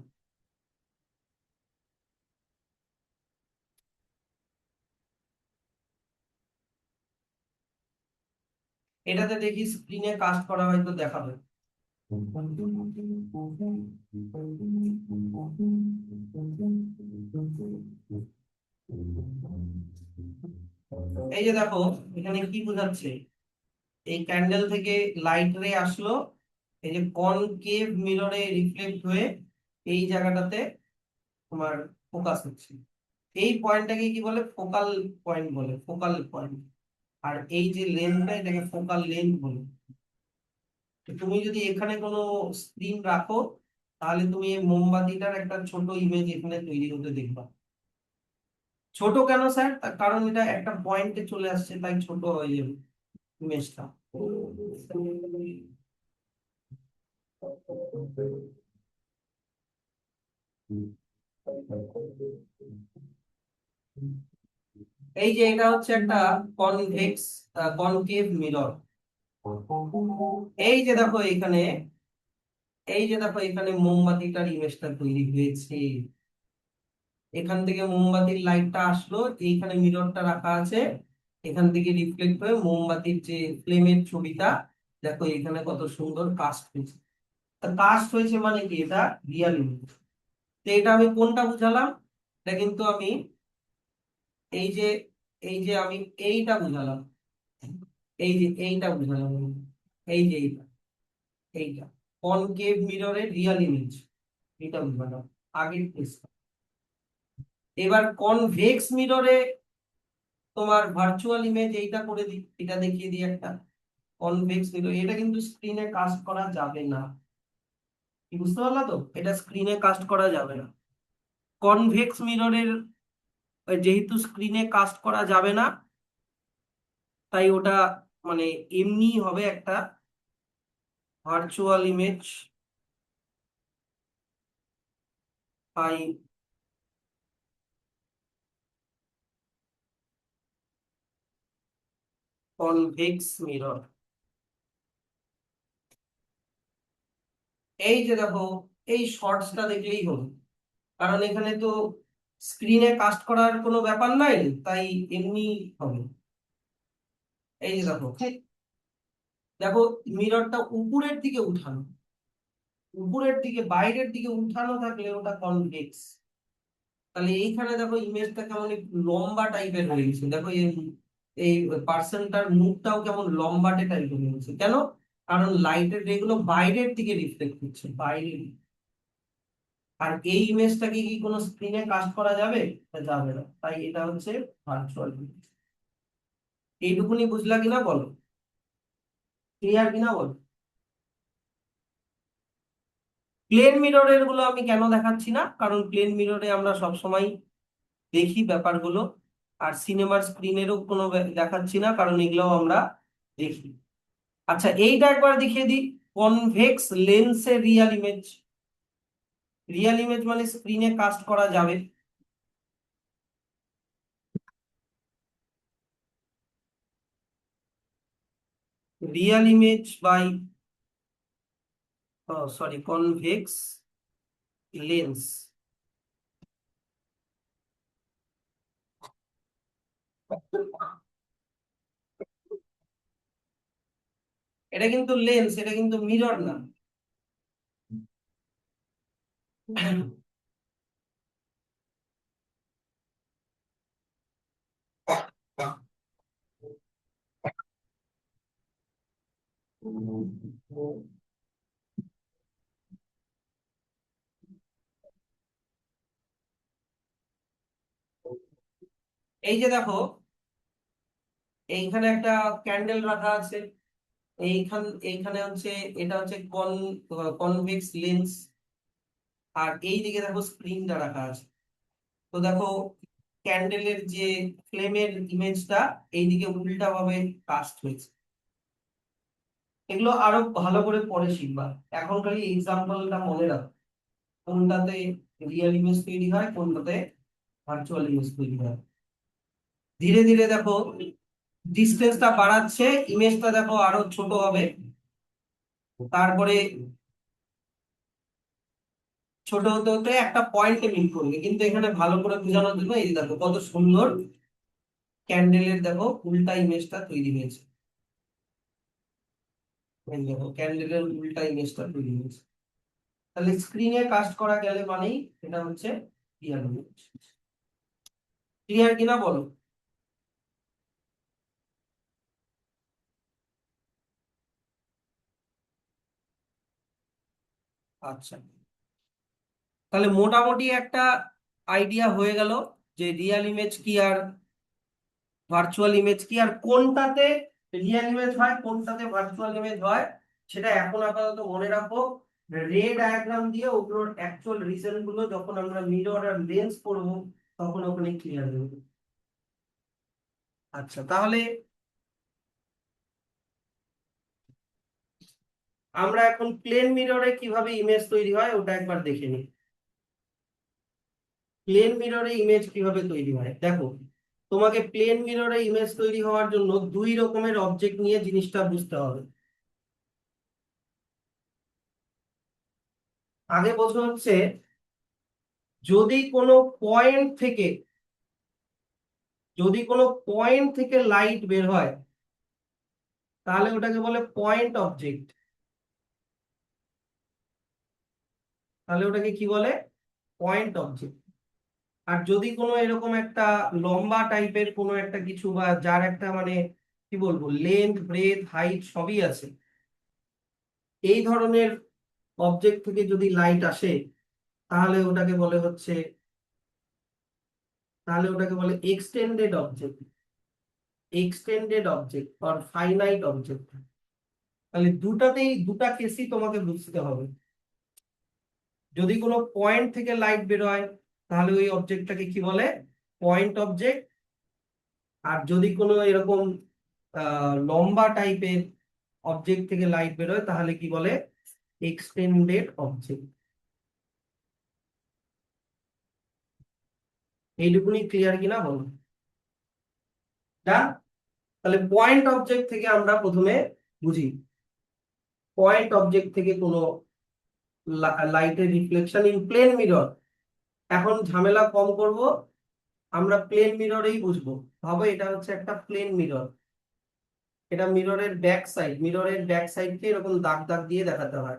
এটাতে দেখি স্ক্রিনে কাস্ট করা হয়তো দেখাবে। এই যে দেখো এখানে কি বোঝাচ্ছে, এই ক্যান্ডেল থেকে লাইট রে আসলো, এই যে কনকেভ মিররে রিফ্লেক্ট হয়ে এই জায়গাটাতে তোমার ফোকাস হচ্ছে। এই পয়েন্টটাকে কি বলে? ফোকাল পয়েন্ট বলে, ফোকাল পয়েন্ট। আর এই যে লেন্থটা, এটাকে ফোকাল লেন্থ বলে। তো তুমি যদি এখানে কোনো স্ক্রিন রাখো, তাহলে তুমি এই মোমবাতিটার একটা ছোট ইমেজ এখানে তৈরি হতে দেখবা। ছোট কেন স্যার? তার কারণ এটা একটা পয়েন্টে চলে আসছে, তাই ছোট হয়ে যাবে ইমেজটা। এই যে এটা হচ্ছে একটা কনভেক্স কনকেভ মিরর। এই যে দেখো এখানে, এই যে দেখো এখানে মোমবাতিটার ইমেজটা তৈরি হয়েছে। এখান থেকে মোমবাতির লাইটটা আসলো, এইখানে মিররটা রাখা আছে, এখান থেকে রিফ্লেক্ট হয়ে মোমবাতির যে ফ্লেমের ছবিটা দেখো এখানে কত সুন্দর কাস্ট হয়েছে। কাস্ট হয়েছে মানে কি? এটা রিয়াল ইমেজ। তো এটা আমি কোনটা বুঝালাম? এটা কিন্তু আমি এই যে, এই যে আমি এইটা বুঝালাম, এই যে এইটা বুঝালাম, এই যে এইটা, এইটা কনকেভ মিররের রিয়াল ইমেজ, এটা বুঝালাম আগের কেসটা। এবার কনভেক্স মিররে তোমার ভার্চুয়াল ইমেজ এইটা করে দিই, এটা দেখিয়ে দিই একটা কনভেক্স মিরর। এটা কিন্তু স্ক্রিনে কাস্ট করা যাবে না, কি বুঝতে পারলা তো? এটা স্ক্রিনে কাস্ট করা যাবে না। কনভেক্স মিররের যেহেতু স্ক্রিনে কাস্ট করা যাবে না, তাই ওটা মানে এমনি হবে একটা virtual image by convex mirror. এই যে দেখো, এই শর্টসটা দেখলেই হলো, কারণ এখানে তো স্ক্রিনে কাস্ট করার কোনো ব্যাপার নাই, তাই এমনি হবে। এই যে দেখো, দেখো মিররটা উপরের দিকে উঠানো, উপরের দিকে বাইরের দিকে উঠানো থাকলে ওটা কনভেক্স। তাহলে এইখানে দেখো ইমেজটা কেমন একটু লম্বা টাইপের হয়ে গেছে, দেখো এই এই পার্সনটার মুখটাও কেমন লম্বাটে টাইপের হয়ে গেছে। কেন? কারণ লাইটের রে গুলো বাইরের দিকে রিফ্লেক্ট করছে, বাইরে। আর এই ইমেজটাকে কি কোনো স্ক্রিনে কাস্ট করা যাবে? যাবে না, তাই এটা হচ্ছে ভার্চুয়াল ইমেজ। এইটুকুনি বুঝলা কিনা বলো, ক্লিয়ার কিনা বলো। প্লেন মিররের গুলো আমি কেন দেখাচ্ছি না, কারণ প্লেন মিররে আমরা সব সময় দেখি ব্যাপারগুলো। আর সিনেমার স্ক্রিনেরও কোনো দেখাচ্ছি না, কারণ এগুলোও আমরা দেখি। আচ্ছা, এইটা একবার দেখিয়ে দিই। কনভেক্স লেন্সের রিয়াল ইমেজ। রিয়াল ইমেজ মানে স্ক্রিনে কাস্ট করা যাবে। Real image by, sorry, convex lens. এটা কিন্তু লেন্স, এটা কিন্তু মিরর না। এই যে দেখো, এইখানে একটা ক্যান্ডেল রাখা আছে। এইখানে হচ্ছে, এটা হচ্ছে কনভেক্স লেন্স। আর এই দিকে দেখো স্ক্রিনটা রাখা আছে। তো দেখো, ক্যান্ডেলের যে ফ্লেমের ইমেজটা এইদিকে উল্টা ভাবে কাস্ট হয়েছে। এগুলো আরো ভালো করে পরে শিখবা, এখন খালি এক্সাম্পলটা মনে রাখো। কোনটাতে রিয়েল ইমেজ তৈরি হয়, কোনটাতে ভার্চুয়াল ইমেজ তৈরি হয়। ধীরে ধীরে দেখো ডিস্টেন্সটা বাড়াচ্ছে, ইমেজটা দেখো আরো ছোট হবে। তারপরে ছোট হতে হতে একটা পয়েন্টে মিট করবে। কিন্তু এখানে ভালো করে বোঝানোর জন্য এই যে দেখো কত সুন্দর ক্যান্ডেলের দেখো উল্টা ইমেজটা তৈরি হয়েছে। এই দেখো ক্যান্ডেলের উল্টা ইমেজটা তৈরি হয়েছে। তাহলে স্ক্রিনে কাস্ট করা গেলে মানেই এটা হচ্ছে রিয়েল ইমেজ। ক্লিয়ার কিনা বলো। আচ্ছা, তাহলে মোটামুটি একটা আইডিয়া হয়ে গেল যে রিয়েল ইমেজ কি আর ভার্চুয়াল ইমেজ কি, আর কোনটাতে রিয়েল ইমেজ হয় কোনটাতে ভার্চুয়াল ইমেজ হয় সেটা এখন আপাতত মনে রাখো। রে ডায়াগ্রাম দিয়ে ওগুলোর অ্যাকচুয়াল রিজন গুলো যখন আমরা মিরর আর লেন্স পড়বো তখন ওখানে ক্লিয়ার হয়ে যাবে। আচ্ছা, তাহলে আমরা এখন প্লেন মিররে কিভাবে ইমেজ তৈরি হয় ওটা একবার দেখে নিই। প্লেন মিররে ইমেজ কিভাবে তৈরি হয় দেখো, তোমাকে প্লেন মিররে ইমেজ তৈরি হওয়ার জন্য দুই রকমের অবজেক্ট নিয়ে জিনিসটা বুঝতে হবে। আগে বোঝা হচ্ছে, যদি কোনো পয়েন্ট থেকে যদি কোনো পয়েন্ট থেকে লাইট বের হয় তাহলে ওটাকে বলে পয়েন্ট অবজেক্ট। তাহলে ওটাকে কি বলে? Point object. আর যদি কোনো এরকম একটা লম্বা টাইপের কোনো একটা কিছু, বা যার একটা মানে কি বলবো, লেন্থ ব্রেথ হাইট সবই আছে, এই ধরনের অবজেক্ট থেকে যদি লাইট আসে তাহলে ওটাকে বলে হচ্ছে, তাহলে ওটাকে বলে extended object. Extended object or finite object. তাহলে দুটাতেই দুটা কেসই তোমাকে বুঝতে হবে। যদি কোনো পয়েন্ট থেকে লাইট বের হয় তাহলে ওই অবজেক্টটাকে কি বলে? Point object. আর যদি কোনো এরকম লম্বা টাইপের অবজেক্ট থেকে লাইট বের হয় তাহলে কি বলে? Extended object. এইটুকুনি ক্লিয়ার কিনা বলো। তাহলে পয়েন্ট অবজেক্ট থেকে আমরা প্রথমে বুঝি, পয়েন্ট অবজেক্ট থেকে কোনো লাইটের রিফ্লেকশন ইন প্লেন মিরর। এখন ঝামেলা কম করব, আমরা প্লেন মিররেই বুঝবো। ভাবো এটা হচ্ছে একটা প্লেন মিরর। এটা মিররের ব্যাক সাইড, মিররের ব্যাক সাইডকে এরকম দাগ দাগ দিয়ে দেখাতে হয়।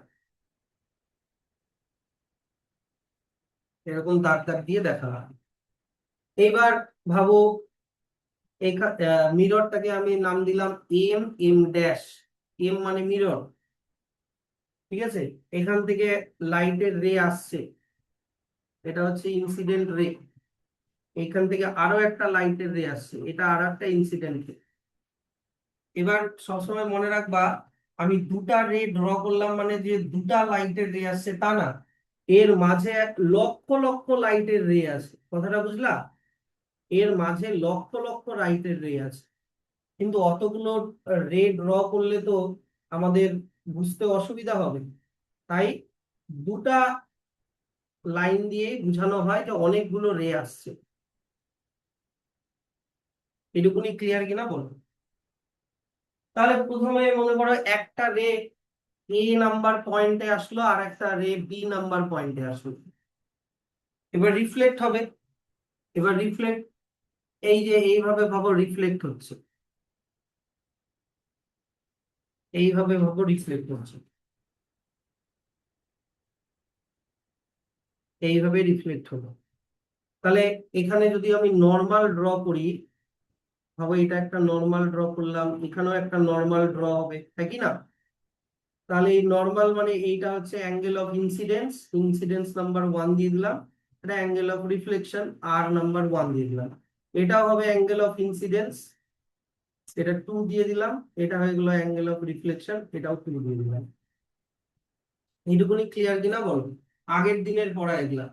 এরকম দাগ দাগ দিয়ে দেখালাম। এবার ভাবো মিররটাকে আমি নাম দিলাম এম এম ড্যাশ। এম মানে মিরর, ঠিক আছে। এখান থেকে লাইটের রে আসছে, এটা হচ্ছে ইনসিডেন্ট রে। এখান থেকে আরো একটা লাইটের রে আসছে, এটা আর একটা ইনসিডেন্ট রে। এবার সবসময় মনে রাখবা, আমি দুটা রে ড্র করলাম মানে যে দুটা লাইটের রে আসছে তা না, এর মাঝে লক্ষ লক্ষ লাইটের রে আছে, কথাটা বুঝলা? এর মাঝে লক্ষ লক্ষ লাইটের রে আছে, কিন্তু অতগুলো রে ড্র করলে তো আমাদের বুঝতে অসুবিধা হবে। তাই দুটা লাইন দিয়ে বোঝানো হয় যে অনেকগুলো রে আসছে। এটুকুনি ক্লিয়ার কিনা বলো? তাহলে প্রথমে মনে করো একটা রে এ নাম্বার পয়েন্টে আসলো আর একটা রে বি নাম্বার পয়েন্টে আসলো, এবার রিফ্লেক্ট হবে। এবার রিফ্লেক্ট, এই যে এইভাবে ভাবো রিফ্লেক্ট হচ্ছে, এইভাবে ভাবো রিফ্লেক্ট হচ্ছে, এইভাবে রিফ্লেক্ট হলো। তাহলে এখানে যদি আমি নর্মাল ড্র করি, ভাবো এটা একটা নর্মাল ড্র করলাম, এখানেও একটা নর্মাল ড্র হবে, তাই কি না? তাহলে এই নর্মাল মানে এইটা হচ্ছে angle of incidence, incidence number 1 দিয়ে দিলাম। এটা অ্যাঙ্গেল অফ রিফ্লেকশন আর নাম্বার 1 দিয়ে দিলাম। এটাও হবে অ্যাঙ্গেল অফ ইনসিডেন্স, এটা 2 দিয়ে দিলাম। এটা হয়ে গেল অ্যাঙ্গেল অফ রিফ্লেকশন, এটাও 2 দিয়ে দিলাম। এইটুকুনি ক্লিয়ার কিনা বলো? আগের দিনের পড়া এগুলা।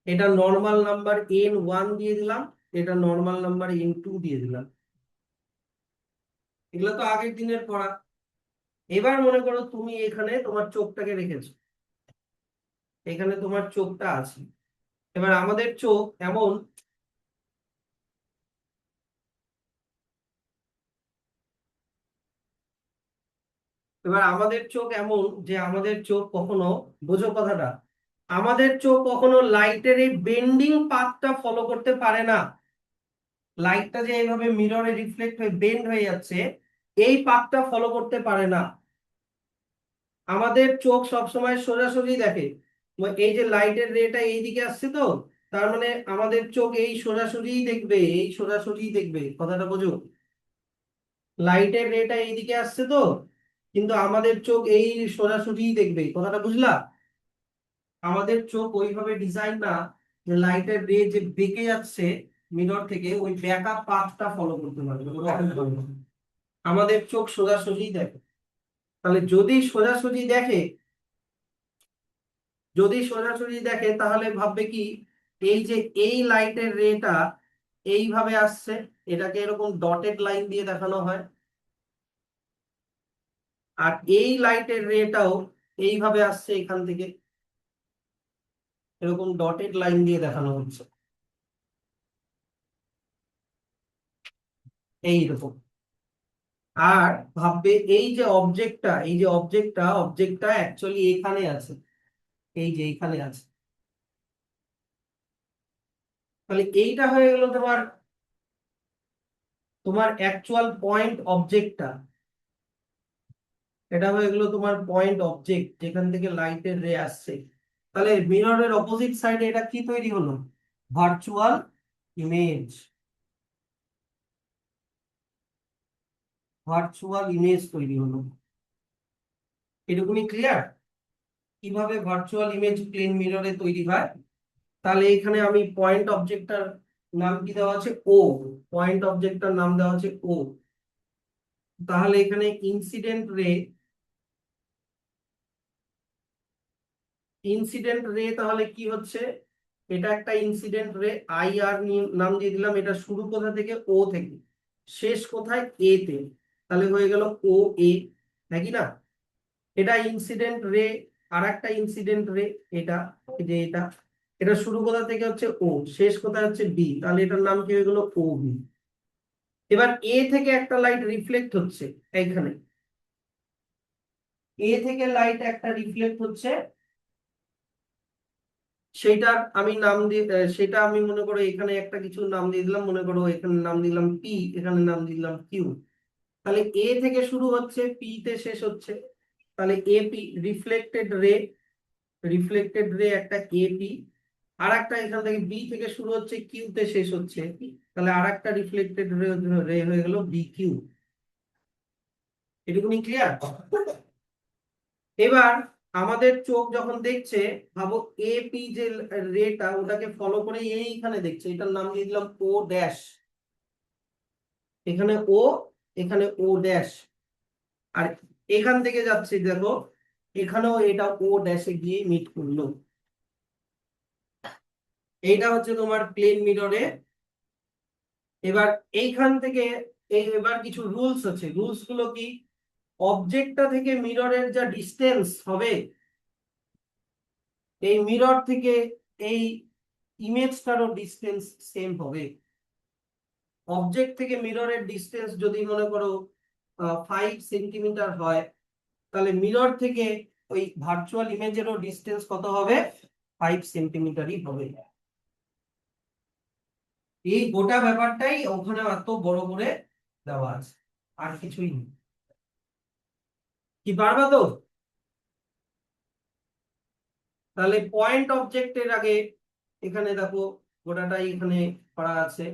এটা নর্মাল নাম্বার n1 দিয়ে দিলাম, এটা নর্মাল নাম্বার n2 দিয়ে দিলাম। এগুলো তো আগের দিনের পড়া। এবার মনে করো তুমি এখানে তোমার চোখটাকে রেখেছো, এখানে তোমার চোখটা আছে। এবার আমাদের চোখ এমন, এবার আমাদের চোখ এমন যে আমাদের চোখ কখনো, বোঝো কথাটা, আমাদের চোখ কখনো লাইটের এই বেন্ডিং পাথটা ফলো করতে পারে না। লাইটটা যে এইভাবে মিররে রিফ্লেক্ট হয়ে বেন্ড হয়ে যাচ্ছে, এই পাথটা ফলো করতে পারে না। আমাদের চোখ সবসময় সোজাসুজি দেখে। এই যে লাইটের রেটা এইদিকে আসছে তো, তার মানে আমাদের চোখ এই সোজাসুজিই দেখবে, এই সোজাসুজিই দেখবে, কথাটা বোঝো? লাইটের রেটা এইদিকে আসছে তো, কিন্তু আমাদের চোখ এই সোজাসুজিই দেখবে, কথাটা বুঝলা? আমাদের চোখ ওইভাবে ডিজাইন না যে লাইটের রে যে বেঁকে যাচ্ছে মিরর থেকে ওই ব্যাকআপ পাথটা ফলো করতে পারবে, ওরকম হবে না। আমাদের চোখ সোজাসুজি দেখে। তাহলে যদি সোজাসুজি দেখে তাহলে ভাববে কি, এই যে এই লাইটের রেটা এইভাবে আসছে, এটাকে এরকম ডটেড লাইন দিয়ে দেখানো হয়। আর এই লাইটের রেটাও এইভাবে আসছে এখান থেকে, এরকম ডটেড লাইন দিয়ে দেখানো হচ্ছে এইরকম। আর ভাববে এই যে অবজেক্টটা অ্যাকচুয়ালি এখানে আছে, এই যে এখানে আছে। তাহলে এইটা হয়ে গেল তোমার তোমার অ্যাকচুয়াল পয়েন্ট অবজেক্টটা, এটা হয়ে গেল তোমার পয়েন্ট অবজেক্ট যেখান থেকে লাইটের রে আসছে। তাহলে মিররের অপোজিট সাইডে এটা কি তৈরি হলো? Virtual image. ভার্চুয়াল ইমেজ তৈরি হলো। এটুকুনি ক্লিয়ার কিভাবে ভার্চুয়াল ইমেজ প্লেন মিররে তৈরি হয়? তাহলে এখানে আমি পয়েন্ট অবজেক্টটার নাম কি দেওয়া আছে? ও। পয়েন্ট অবজেক্টটার নাম দেওয়া আছে ও। তাহলে এখানে ইনসিডেন্ট রে তাহলে কি হচ্ছে? এটা একটা ইনসিডেন্ট রে, আই আর নাম দিয়ে দিলাম। এটা শুরু কোথা থেকে? ও থেকে। শেষ কোথায়? এ তে। তাহলে হয়ে গেল ও এ, নাকি না? এটা ইনসিডেন্ট রে। আর একটা ইনসিডেন্ট রে, এটা, এই যে এটা, এটা শুরু কোথা থেকে হচ্ছে ও, শেষ কোথায় হচ্ছে বি, তাহলে এটার নাম কি হয়ে গেল? ও বি। এবার এ থেকে একটা লাইট রিফ্লেক্ট হচ্ছে এইখানে, এ থেকে লাইট একটা রিফ্লেক্ট হচ্ছে, সেইটার আমি নাম দিয়ে সেটা আমি মনে করো এখানে একটা কিছু নাম দিয়ে দিলাম, মনে করো এখানে নাম দিলাম পি, এখানে নাম দিলাম কিউ। তাহলে এ থেকে শুরু হচ্ছে, পি তে শেষ হচ্ছে। তাহলে এপি রিফ্লেক্টেড রে, রিফ্লেক্টেড রে একটা এপি। আর একটা এখান থেকে বি থেকে শুরু হচ্ছে কিউ তে শেষ হচ্ছে, তাহলে আর একটা রিফ্লেক্টেড রে হয়ে গেল বি কিউ। এটুকুনি ক্লিয়ার? এবার আমাদের চোখ যখন দেখছে, ভাবো এ পি যে রেটা ওটাকে ফলো করে এইখানে দেখছে, এটার নাম দিয়ে দিলাম ও ড্যাশ। এখানে ও, এখানে ও ড্যাশ। আর এখান থেকে যাচ্ছে দেখো, এখানেও এটা ও ড্যাশে গিয়ে মিট করলো। এইটা হচ্ছে তোমার প্লেন মিররে। এবার এইখান থেকে এবার কিছু রুলস আছে। রুলস গুলো কি? অবজেক্টটা থেকে মিররের যা ডিস্টেন্স হবে, এই মিরর থেকে এই ইমেজটারও ডিস্টেন্স সেম হবে। অবজেক্ট থেকে মিররের ডিস্টেন্স যদি মনে করো 5 সেন্টিমিটার হয়, তাহলে মিরর থেকে ওই ভার্চুয়াল ইমেজেরও ডিস্টেন্স কত হবে? 5 সেন্টিমিটারই হবে। এই গোটা ব্যাপারটাই ওখানে এত বড় করে দেওয়া আছে, আর কিছুই নেই। কি পারবা তো? তাহলে পয়েন্ট অবজেক্টের আগে এখানে দেখো গোটাটাই এখানে করা আছে।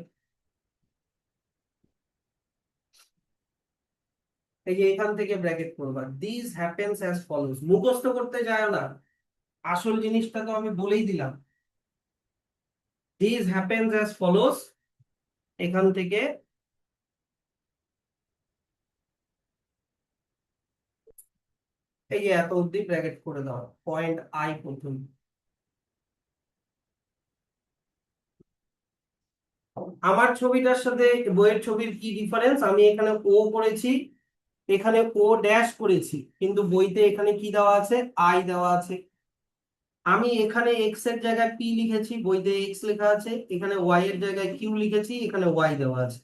এই যে এখান থেকে ব্র্যাকেট করবা, দিস হ্যাপেন্স অ্যাজ ফলোস। মুখস্থ করতে যায় না, আসল জিনিসটা তো আমি বলেই দিলাম। দিস হ্যাপেন্স অ্যাজ ফলোস, এখান থেকে এই যে এত অব্দি ব্র্যাকেট করে দাও, পয়েন্ট আই প্রথম। আমার ছবিটার সাথে বইয়ের ছবির কি ডিফারেন্স? আমি এখানে ও করেছি, এখানে ও ড্যাশ করেছি, কিন্তু বইতে এখানে কি দেওয়া আছে? আই দেওয়া আছে। আমি এখানে এক্স এর জায়গায় পি লিখেছি, বইতে এক্স লেখা আছে। এখানে ওয়াই এর জায়গায় কিউ লিখেছি, এখানে ওয়াই দেওয়া আছে।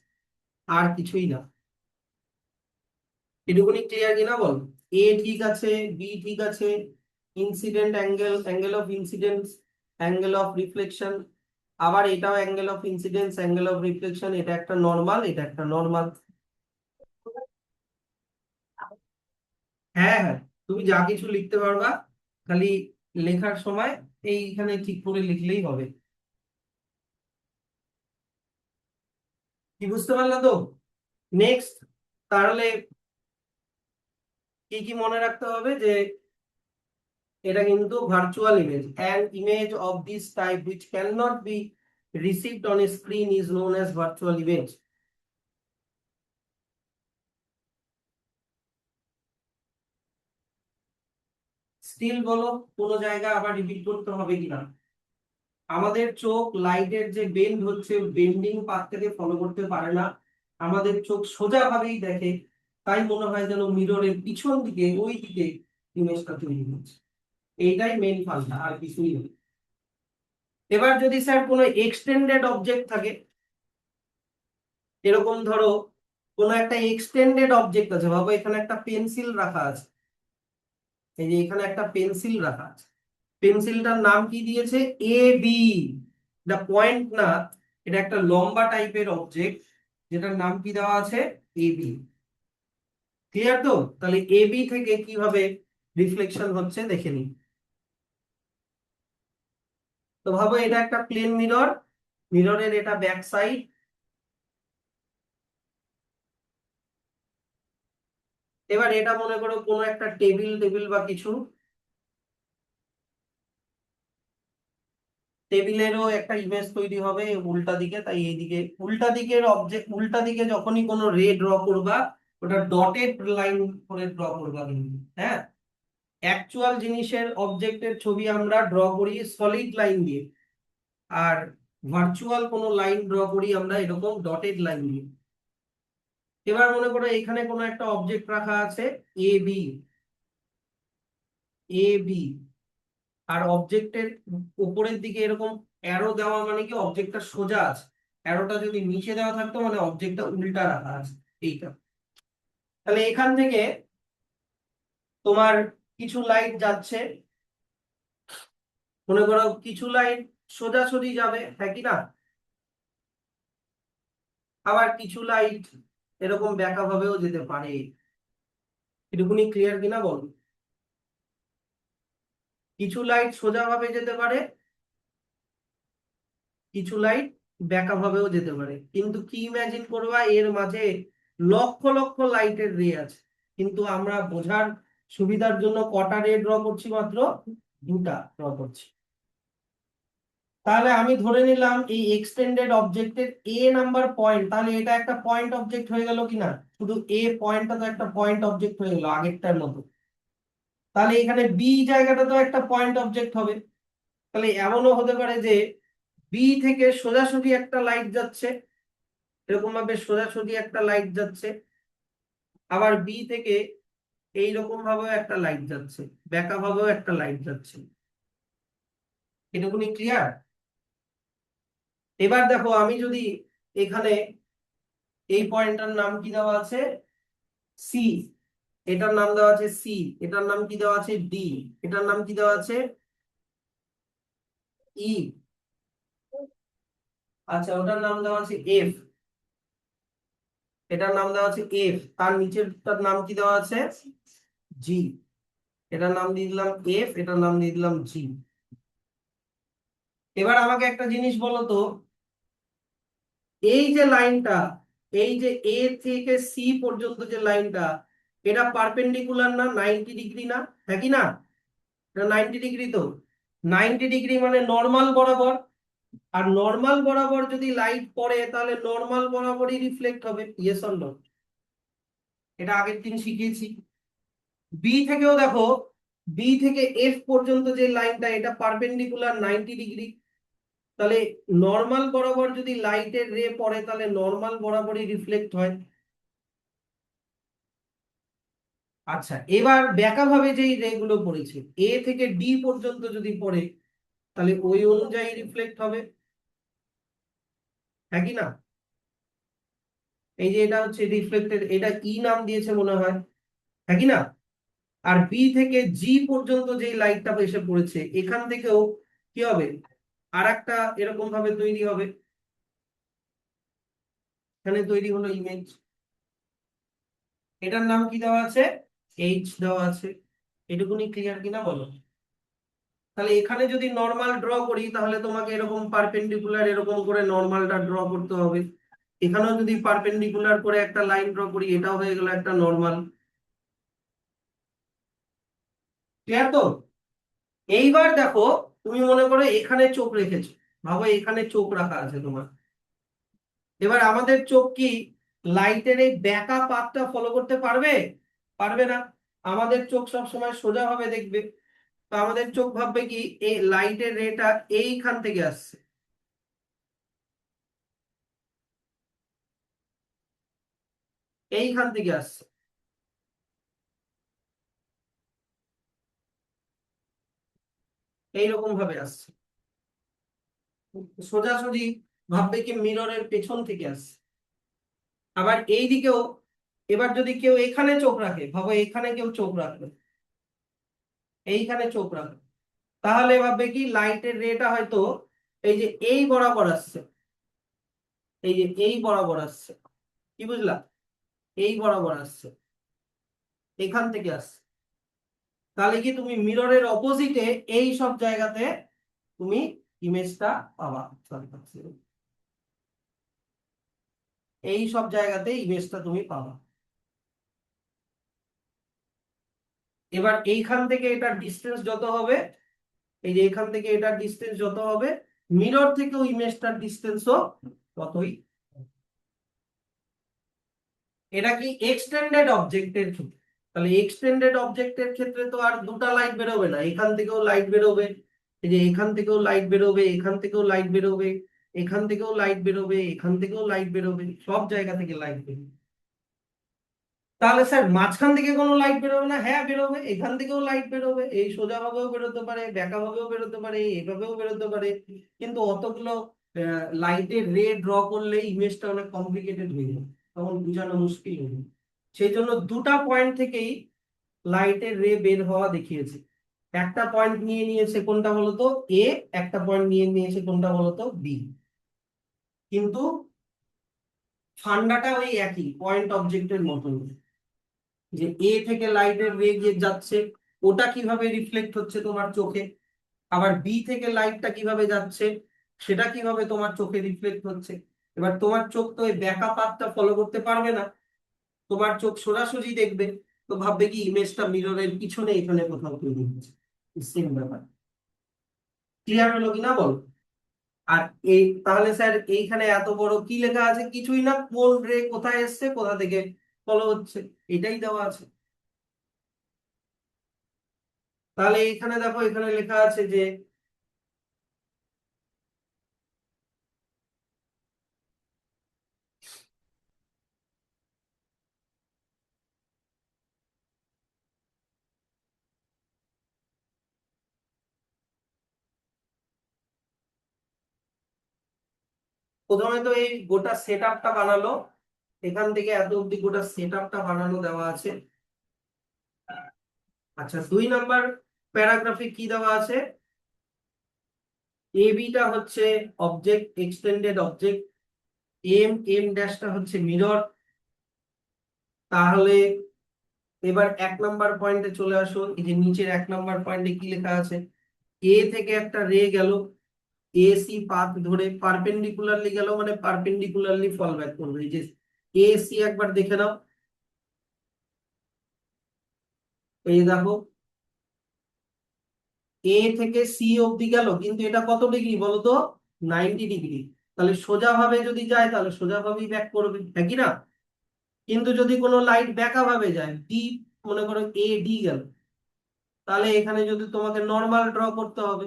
আর কিছুই না। এটুকুনি ক্লিয়ার কিনা বল? এ ঠিক আছে, বি ঠিক আছে, incident angle, angle of incidence, angle of reflection, আবার এটাও angle of incidence, angle of reflection, এটা একটা নর্মাল, এটা একটা নর্মাল। হ্যাঁ হ্যাঁ, তুমি যা কিছু লিখতে পারবা, খালি লেখার সময় এইখানে ঠিক করে লিখলেই হবে। কি বুঝতে পারলা তো? নেক্সট, তাহলে কি কি মনে রাখতে হবে? যে এটা কিন্তু virtual image, an image of this type which cannot be received on a screen is known as virtual image. Still বলো, কোন জায়গা আবার রিপিট করতে হবে কিনা? আমাদের চোখ লাইটের যে বেন্ড হচ্ছে, বেন্ডিং পাথ থেকে ফলো করতে পারে না। আমাদের চোখ সোজা ভাবেই দেখে, তাই মনে হয় যেন মিররের পিছন দিকে ওই দিকে ইমেজটা তৈরি হচ্ছে। এইটাই মেইন ফান্ডা, আর কিছুই নেই। এবার যদি স্যার কোনো এক্সটেন্ডেড অবজেক্ট থাকে, এরকম ধরো কোনো একটা এক্সটেন্ডেড অবজেক্ট আছে, ভাবো এখানে একটা পেন্সিল রাখা আছে, এই যে এখানে একটা পেন্সিল রাখা আছে, পেন্সিলটার নাম কি দিয়েছে? A B. এটা পয়েন্ট না, এটা একটা লম্বা টাইপের অবজেক্ট, যেটার নাম কি দেওয়া আছে? A B. ক্লিয়ার তো? তাহলে এ বি থেকে কিভাবে রিফ্লেকশন হচ্ছে দেখে নিই। তো ভাবো এটা একটা প্লেন মিরর, মিররের এটা ব্যাক সাইড। এবার এটা মনে করো কোনো একটা টেবিল টেবিল বা কিছু, টেবিলেরও একটা ইমেজ তৈরি হবে উল্টা দিকে, তাই এইদিকে উল্টা দিকের অবজেক্ট, উল্টা দিকে যখনই কোনো রে ড্র করবা, ওটা ডটেড লাইন করে ড্র করবা কিন্তু। হ্যাঁ, অ্যাকচুয়াল জিনিসের অবজেক্টের ছবি আমরা ড্র করি সলিড লাইন দিয়ে, আর ভার্চুয়াল কোনো লাইন ড্র করি আমরা এরকম ডটেড লাইন দিয়ে। এবার মনে করো এখানে কোনো একটা অবজেক্ট রাখা আছে এ বি, এ বি, আর অবজেক্টের উপরের দিকে এরকম অ্যারো দেওয়া, মানে কি অবজেক্টটা সোজা আছে। অ্যারোটা যদি নিচে দেওয়া থাকতো মানে অবজেক্টটা উল্টা রাখা আছে। এইটা, তাহলে এখান থেকে তোমার কিছু লাইট যাচ্ছে, মনে করো কিছু লাইট সোজাসুজি যাবে, হ্যাঁ কি না? আবার কিছু লাইট এরকম ব্যাকা ভাবেও যেতে পারে। এটুকুনি ক্লিয়ার কিনা বল? কিছু লাইট সোজা ভাবে যেতে পারে, কিছু লাইট ব্যাকা ভাবেও যেতে পারে, কিন্তু কি ইমাজিন করবা এর মাঝে লক্ষ লক্ষ লাইটের রে আছে, কিন্তু আমরা বোঝার সুবিধার জন্য কটা রে ড্র করছি, মাত্র দুটা ড্র করছি। তাহলে আমি ধরে নিলাম এই এক্সটেন্ডেড অবজেক্টের এ নাম্বার পয়েন্ট, তাহলে এটা একটা পয়েন্ট অবজেক্ট হয়ে গেল কিনা, শুধু এ পয়েন্টটা তো একটা পয়েন্ট অবজেক্ট হয়ে গেল আগেরটার মতো। তাহলে এখানে বি জায়গাটা তো একটা পয়েন্ট অবজেক্ট হবে। তাহলে এমনও হতে পারে যে বি থেকে সোজাসুজি একটা লাইট যাচ্ছে, এরকম ভাবে সোজাসুজি একটা লাইট যাচ্ছে, আবার বি থেকে এইরকম ভাবেও একটা লাইট যাচ্ছে, বেঁকা ভাবেও একটা লাইট যাচ্ছে। এটুকুনি ক্লিয়ার? এবার দেখো আমি যদি এখানে এই পয়েন্টটার নাম কি দেওয়া আছে, সি, এটার নাম দেওয়া আছে সি, এটার নাম কি দেওয়া আছে ডি, এটার নাম কি দেওয়া আছে ই, আচ্ছা ওটার নাম দেওয়া আছে এফ, এটার নাম দেওয়া আছে এফ, তার নিচেরটার নাম কি দেওয়া আছে জি, এটার নাম দিয়ে দিলাম এফ, এটার নাম দিয়ে দিলাম জি। এবার আমাকে একটা জিনিস বলো তো, এই যে লাইনটা, এই যে এ থেকে সি পর্যন্ত যে লাইনটা, এটা পারপেন্ডিকুলার না 90 ডিগ্রি না, হ্যাঁ কি না? এটা 90 ডিগ্রি তো, 90 ডিগ্রি মানে নর্মাল বরাবর, আর নর্মাল বরাবর যদি লাইট পড়ে তাহলে নর্মাল বরাবরই রিফ্লেক্ট হবে, ইয়েস অর নো? এটা আগের দিন শিখিয়েছি। বি থেকেও দেখো, বি থেকে এফ পর্যন্ত যে লাইনটা, এটা পারপেন্ডিকুলার 90 ডিগ্রি, তাহলে নর্মাল বরাবর যদি লাইটের রে পড়ে তাহলে নর্মাল বরাবরই রিফ্লেক্ট হয়। আচ্ছা এবার ব্যাকা ভাবে যেই রে গুলো পড়েছে এ থেকে ডি পর্যন্ত যদি পড়ে, তাহলে ওই অনুযায়ী রিফ্লেক্ট হবে, হ্যাঁ কি না? এই যে এটা হচ্ছে রিফ্লেক্টেড, এটা ই নাম দিয়েছে মনে হয়, হ্যাঁ কি না? আর বি থেকে জি পর্যন্ত যে লাইটটা এসে পড়েছে, এখান থেকেও কি হবে, আর একটা এরকম ভাবে তৈরি হবে, এখানে তৈরি হলো ইমেজ, এটার নাম কি দেওয়া আছে, এইচ দেওয়া আছে। এটুকুনি ক্লিয়ার কিনা বলো? তাহলে এখানে যদি নর্মাল ড্র করি তাহলে তোমাকে এরকম পারপেন্ডিকুলার এরকম করে নর্মালটা ড্র করতে হবে, এখানেও যদি পারপেন্ডিকুলার করে একটা লাইন ড্র করি, এটাও হয়ে গেল একটা নর্মাল। ক্লিয়ার তো? এইবার দেখো, তুমি মনে করো এখানে চোখ রেখেছো, ভাবো এখানে চোখ রাখা আছে তোমার, এবার আমাদের চোখ কি লাইটের এই ব্যাকা পাথটা ফলো করতে পারবে? পারবে না। আমাদের চোখ সব সময় সোজা ভাবে দেখবে, তো আমাদের চোখ ভাববে কি এই লাইটের রেটা এইখান থেকে আসছে, এইখান থেকে আসছে, এইরকম ভাবে আসছে, সোজাসুজি ভাববে কি মিররের পেছন থেকে আসছে। আবার এই দিকেও, এবার যদি কেউ এখানে চোখ রাখে, ভাবো এখানে কেউ চোখ রাখবে, এইখানে চোখ রাখবে, তাহলে ভাববে কি লাইটের রেটা হয়তো এই যে এই বরাবর আসছে, এই যে এই বরাবর আসছে, কি বুঝলা? এই বরাবর আসছে, এখান থেকে আসছে, তাহলে কি তুমি মিররের অপোজিটে এই সব জায়গাতে তুমি ইমেজটা পাবা, এই সব জায়গাতে ইমেজটা তুমি পাবা। এবার এইখান থেকে এটার ডিস্টেন্স যত হবে, এই যে এখান থেকে এটার ডিস্টেন্স যত হবে, মিরর থেকেও ইমেজটার ডিস্টেন্সও ততই। এটা কি এক্সটেন্ডেড অবজেক্টের ক্ষেত্রে, তাহলে এক্সটেন্ডেড অবজেক্টের ক্ষেত্রে তো আর দুটা লাইট বেরোবে না, এখান থেকেও লাইট বেরোবে, এই যে এখান থেকেও লাইট বেরোবে, এখান থেকেও লাইট বেরোবে, এখান থেকেও লাইট বেরোবে, এখান থেকেও লাইট বেরোবে, সব জায়গা থেকে লাইট বেরোবে। তাহলে স্যার মাঝখান থেকে কোনো লাইট বেরোবে না? হ্যাঁ বেরোবে, এখান থেকেও লাইট বেরোবে, এই সোজা ভাবেও বেরোতে পারে, বেঁকা ভাবেও বেরোতে পারে, এইভাবেও বেরোতে পারে, কিন্তু অতগুলো লাইটের রে ড্র করলে ইমেজটা অনেক কমপ্লিকেটেড হয়ে যায়, তখন বোঝানো মুশকিল হয়ে যায়। সেই জন্য দুটা পয়েন্ট থেকেই লাইটের রে বের হওয়া দেখিয়েছে, একটা পয়েন্ট নিয়ে নিয়েছে কোনটা বলতো এ, একটা পয়েন্ট নিয়ে নিয়েছে কোনটা বলতো বি, কিন্তু ফান্ডাটা ওই একই পয়েন্ট অবজেক্টের মতন, যে এ থেকে লাইটের রে গিয়ে যাচ্ছে, ওটা কিভাবে রিফ্লেক্ট হচ্ছে তোমার চোখে, আবার বি থেকে লাইটটা কিভাবে যাচ্ছে সেটা কিভাবে তোমার চোখে রিফ্লেক্ট হচ্ছে। এবার তোমার চোখ তো ওই ব্যাকা পাথটা ফলো করতে পারবে না, তোমার চোখ সোজাসুজি দেখবে, তো ভাববে কি ইমেজটা মিররের পিছনে এখানে কোথাও তৈরি হচ্ছে। সেম ব্যাপার। ক্লিয়ার হলো কিনা বল। আর এই তাহলে স্যার এইখানে এত বড় কি লেখা আছে, কিছুই না, কোন রে কোথায় এসছে কোথা থেকে ফলো হচ্ছে এটাই দেওয়া আছে। তাহলে এখানে দেখো, এখানে লেখা আছে যে প্রথমে তো এই গোটা সেট আপটা বানালো, এখান থেকে এত অব্দি গোটা সেট আপটা বানানো দেওয়া আছে। আচ্ছা, 2 নাম্বার প্যারাগ্রাফে কি দেওয়া আছে, বিটা হচ্ছে অবজেক্ট, এক্সটেন্ডেড অবজেক্ট, এম ড্যাশটা হচ্ছে মিরর। তাহলে এবার 1 নাম্বার পয়েন্টে চলে আসুন, এই যে নিচের 1 নাম্বার পয়েন্টে কি লেখা আছে, এ থেকে একটা রে গেল, এসি পাথ ধরে পারপেন্ডিকুলারলি গেল, মানে পারপেন্ডিকুলারলি ফল ব্যাক করবে। এই যে এসি একবার দেখে নাও, এই দেখো এ থেকে সি অবধি গেল, কিন্তু এটা কত ডিগ্রি বলো তো, 90 ডিগ্রি। তাহলে সোজা ভাবে যদি যায় তাহলে সোজা ভাবেই ব্যাক করবে, হ্যাঁ কি না। কিন্তু যদি কোনো লাইট ব্যাকা ভাবে যায়, ডি, মনে করো এ ডি গেল, তাহলে এখানে যদি তোমাকে নর্মাল ড্র করতে হবে,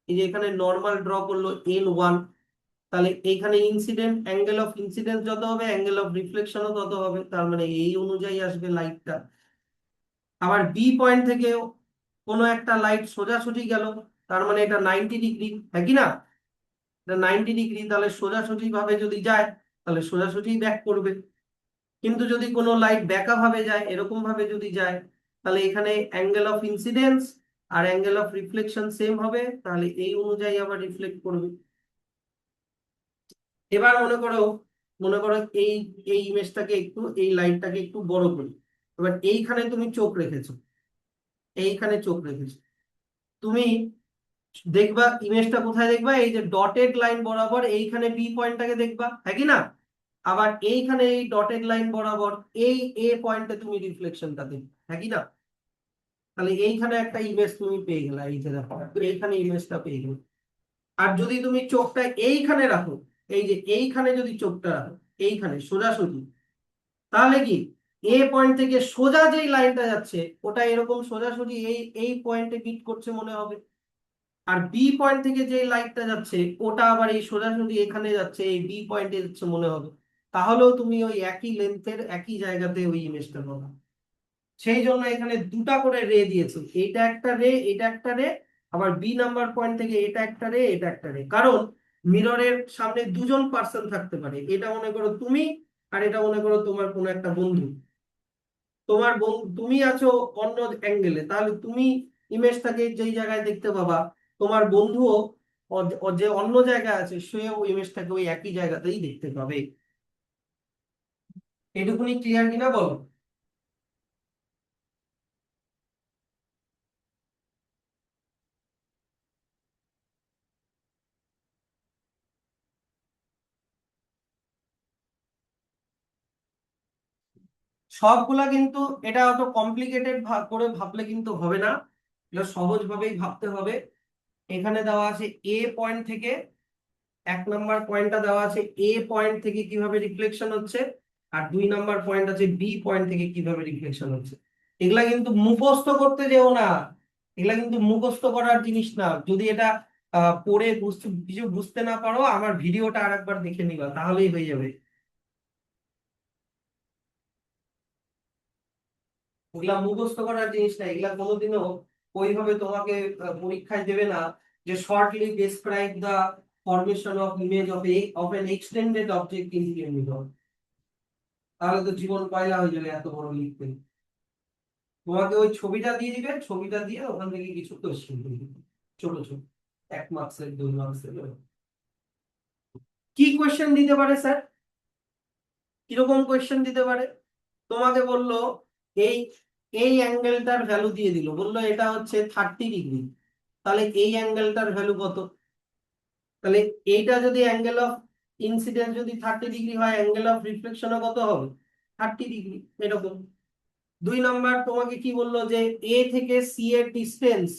এই যে এখানে নর্মাল ড্র করলো N1, তাহলে এইখানে ইনসিডেন্ট অ্যাঙ্গেল অফ ইনসিডেন্স যত হবে অ্যাঙ্গেল অফ রিফ্লেকশনও তত হবে, তার মানে এই অনুযায়ী আসবে লাইটটা। আবার বি পয়েন্ট থেকে কোনো একটা লাইট সোজাসুজি গেল, তার মানে এটা 90 ডিগ্রি, হ্যাঁ কি না, এটা 90 ডিগ্রি, তাহলে সোজাসুজি ভাবে যদি যায় তাহলে সোজাসুজি ব্যাক করবে। কিন্তু যদি কোনো লাইট ব্যাকা ভাবে যায়, এরকম ভাবে যদি যায়, তাহলে এখানে অ্যাঙ্গেল অফ ইনসিডেন্স আর অ্যাঙ্গেল অফ রিফ্লেকশন সেম হবে, তাহলে এই অনুযায়ী আবার রিফ্লেক্ট করবে। এবার মনে করো এই এই ইমেজটাকে একটু, এই লাইটটাকে একটু বড় করি। এবার এইখানে তুমি চোখ রেখেছো, এইখানে চোখ রেখেছো, তুমি দেখবা ইমেজটা কোথায় দেখবা, এই যে ডটেড লাইন বরাবর এইখানে বি পয়েন্টটাকে দেখবা, হ্যাঁ কি না। আবার এইখানে এই ডটেড লাইন বরাবর এই এ পয়েন্টে তুমি রিফ্লেকশনটা দেখবে, হ্যাঁ কি না। তাহলে এইখানে একটা ইমেজ তুমি পেয়ে গেলে, এই যে দেখো এইখানে ইমেজটা পেয়ে গেলে। আর যদি তুমি চোখটা এইখানে রাখো, এই যে এইখানে যদি চোখটা রাখো এইখানে সোজাসুজি, তাহলে কি এ পয়েন্ট থেকে সোজা যেই লাইনটা যাচ্ছে ওটা এরকম সোজাসুজি এই এই পয়েন্টে বিট করছে মনে হবে। আর বি পয়েন্ট থেকে যে লাইটটা যাচ্ছে ওটা আবার এই সোজাসুজি এখানে যাচ্ছে, এই বি পয়েন্টে যাচ্ছে মনে হবে। তাহলেও তুমি ওই একই লেন্থের একই জায়গাতে ওই ইমেজটা পাবা। সেই জন্য এখানে দুটা করে রে দিয়েছে, এইটা একটা রে, এটা একটা রে, আবার বি নাম্বার পয়েন্ট থেকে এটা একটা রে, এটা একটা রে। কারণ মিররের সামনে দুজন পার্সন থাকতে পারে, এটা মনে করো তুমি, আর এটা মনে করো তোমার কোনো একটা বন্ধু। তোমার বন্ধু, তুমি আছো অন্য অ্যাঙ্গেলে, তাহলে তুমি ইমেজটাকে যেই জায়গায় দেখতে পাবা, তোমার বন্ধুও যে অন্য জায়গায় আছে সেও ইমেজটাকে ওই একই জায়গাতেই দেখতে পাবে। এটুকুনি ক্লিয়ার কিনা বলো। সবগুলা কিন্তু, এটা অত কমপ্লিকেটেড করে ভাবলে কিন্তু হবে না, এটা সহজ ভাবেই ভাবতে হবে। এখানে দেওয়া আছে এ পয়েন্ট থেকে, 1 নাম্বার পয়েন্টটা দেওয়া আছে এ পয়েন্ট থেকে কিভাবে রিফ্লেকশন হচ্ছে, আর 2 নাম্বার পয়েন্ট আছে বি পয়েন্ট থেকে কিভাবে রিফ্লেকশন হচ্ছে। এগুলা কিন্তু মুখস্থ করতে যেও না, এগুলা কিন্তু মুখস্থ করার জিনিস না। যদি এটা পড়ে বুঝতে কিছু বুঝতে না পারো, আমার ভিডিওটা আরেকবার দেখে নিবা তাহলেই হয়ে যাবে। এগুলা মুখস্থ করার জিনিস না, এগুলা কোনোদিনও ওইভাবে তোমাকে পরীক্ষায় দেবে না যে shortly describe the formation of image of an extended object in mirror. তাহলে তো জীবন পয়লা হয়ে যাবে এত বড় লিখতে। তোমাকে ওই ছবিটা দিয়ে দিবে, ছবিটা দিয়ে ওখান থেকে কিছু কোশ্চেন দিয়ে দিবে, ছোট ছোট, 1 মার্কসের 2 মার্কসের। কি কোয়েশ্চেন দিতে পারে স্যার, কিরকম কোয়েশ্চেন দিতে পারে। তোমাকে বললো এই এই অ্যাঙ্গেলটার ভ্যালু দিয়ে দিল, বললো এটা হচ্ছে 30 ডিগ্রি, তাহলে এই অ্যাঙ্গেলটার ভ্যালু কত। তাহলে এইটা যদি অ্যাঙ্গেল অফ ইনসিডেন্স যদি 30 ডিগ্রি হয়, অ্যাঙ্গেল অফ রিফ্লেকশনও কত হবে? 30 ডিগ্রি। এরকম। 2 নম্বর তোমাকে কি বললো যে এ থেকে সি এর ডিস্টেন্স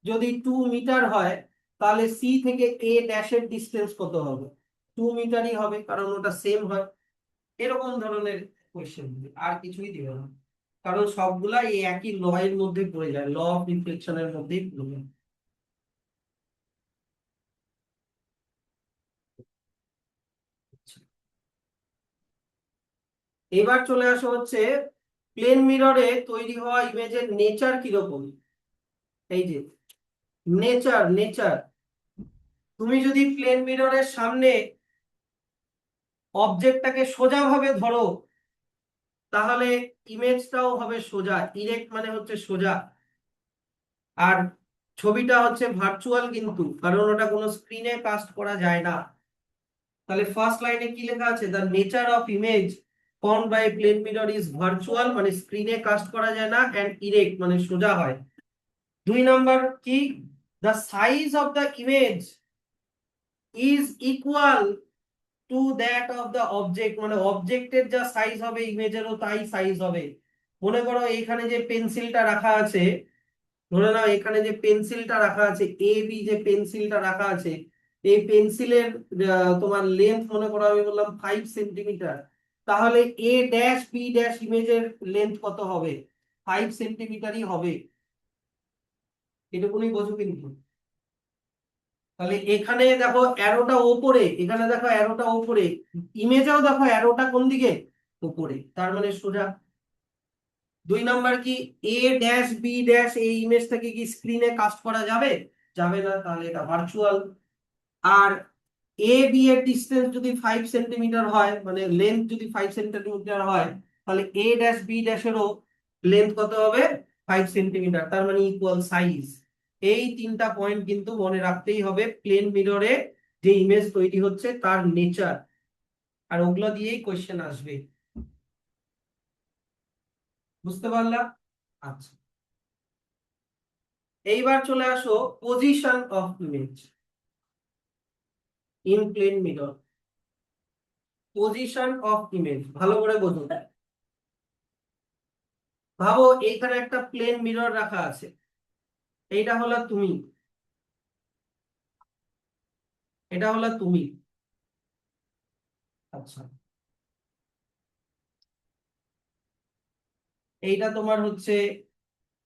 যদি 2 মিটার হয়, তাহলে সি থেকে এ ড্যাশের ডিস্টেন্স কত হবে? 2 মিটারই হবে, কারণ ওটা সেম হয়। এরকম ধরনের কোয়েশ্চেন দিবে, আর কিছুই দিবে না, কারণ সবগুলা এই একই ল এর মধ্যে পড়ে যায়, ল অফ রিফ্লেকশনের মধ্যেই পড়ে যায়। এবার চলে আসো হচ্ছে প্লেন মিররে তৈরি হওয়া ইমেজের নেচার কিরকম। এই যে নেচার, নেচার, তুমি যদি প্লেন মিররের সামনে অবজেক্টটাকে সোজাভাবে ধরো, তাহলে ইমেজটাও হবে সোজা, ইরেক্ট মানে হচ্ছে সোজা। আর ছবিটা হচ্ছে ভার্চুয়াল, কিন্তু কারণ ওটা কোনো স্ক্রিনে কাস্ট করা যায় না। তাহলে ফার্স্ট লাইনে কি লেখা আছে? The nature of image formed by plane mirror is virtual, মানে স্ক্রিনে কাস্ট করা যায় না, এন্ড ইরেক্ট মানে সোজা হয়। 2 নম্বর কি? The size of the image is equal to that of the object, মানে অবজেক্টের যা সাইজ হবে ইমেজেরও তাই সাইজ হবে। মনে করো এখানে যে পেন্সিলটা রাখা আছে, ধরে নাও এখানে যে পেন্সিলটা রাখা আছে, এ বি যে পেন্সিলটা রাখা আছে, এই পেন্সিলের তোমার লেন্থ মনে করো আমি বললাম 5 সেন্টিমিটার, তাহলে এ ড্যাশ বি ড্যাশ ইমেজের লেন্থ কত হবে? 5 সেন্টিমিটারই হবে। এটুকুনি বোঝো কিন্তু। তাহলে এখানে দেখো অ্যারোটা ওপরে, এখানে দেখো অ্যারোটা ওপরে, ইমেজেও দেখো অ্যারোটা কোন দিকে? উপরে, তার মানে সোজা। 2 নম্বর কি? এ ড্যাশ বি ড্যাশ এই ইমেজটাকে কি স্ক্রিনে কাস্ট করা যাবে? যাবে না, তাহলে এটা ভার্চুয়াল। আর এ বি এর ডিস্টেন্স যদি 5 সেন্টিমিটার হয়, মানে লেন্থ যদি 5 সেন্টিমিটার হয়, তাহলে এ ড্যাশ বি ড্যাশেরও লেন্থ কত হবে? 5 সেন্টিমিটার, তার মানে ইকুয়াল সাইজ। এই 3টা পয়েন্ট কিন্তু মনে রাখতেই হবে প্লেন মিররে যে ইমেজ তৈরি হচ্ছে তার নেচার, আর ওগুলো দিয়েই কোয়েশ্চেন আসবে। বুঝতে পারলা? আচ্ছা, এইবার চলে আসো position of image in plane mirror. Position of image ভালো করে বোঝো। ভাবো এইখানে একটা প্লেন মিরর রাখা আছে, এইটা হলো তুমি, এটা হলো তুমি। আচ্ছা, এইটা তোমার হচ্ছে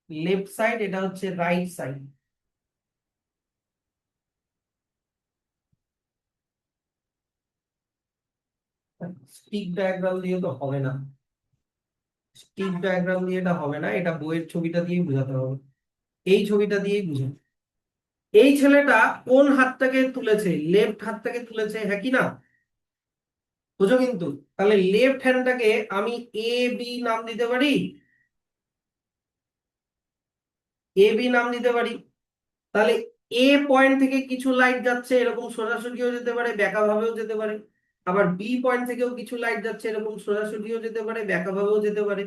লেফট সাইড, এটা হচ্ছে রাইট সাইড। স্টিক ডায়াগ্রাম দিয়ে তো হবে না, স্টিক ডায়াগ্রাম দিয়ে এটা হবে না, এটা বইয়ের ছবিটা দিয়ে বোঝাতে হবে। এই ছবিটা দিয়েই বুঝো। এই ছেলেটা কোন হাতটাকে তুলেছে? লেফট হাতটাকে তুলেছে, হ্যাঁ কি না? বুঝো কিন্তু। তাহলে লেফট হ্যান্ডটাকে আমি এ বি নাম দিতে পারি, এ বি নাম দিতে পারি। তাহলে এ পয়েন্ট থেকে কিছু লাইট যাচ্ছে, এরকম সোজাসুজিও যেতে পারে, ব্যাকা ভাবেও যেতে পারে। আবার বি পয়েন্ট থেকেও কিছু লাইট যাচ্ছে, এরকম সোজাসুজিও যেতে পারে, ব্যাকা ভাবেও যেতে পারে।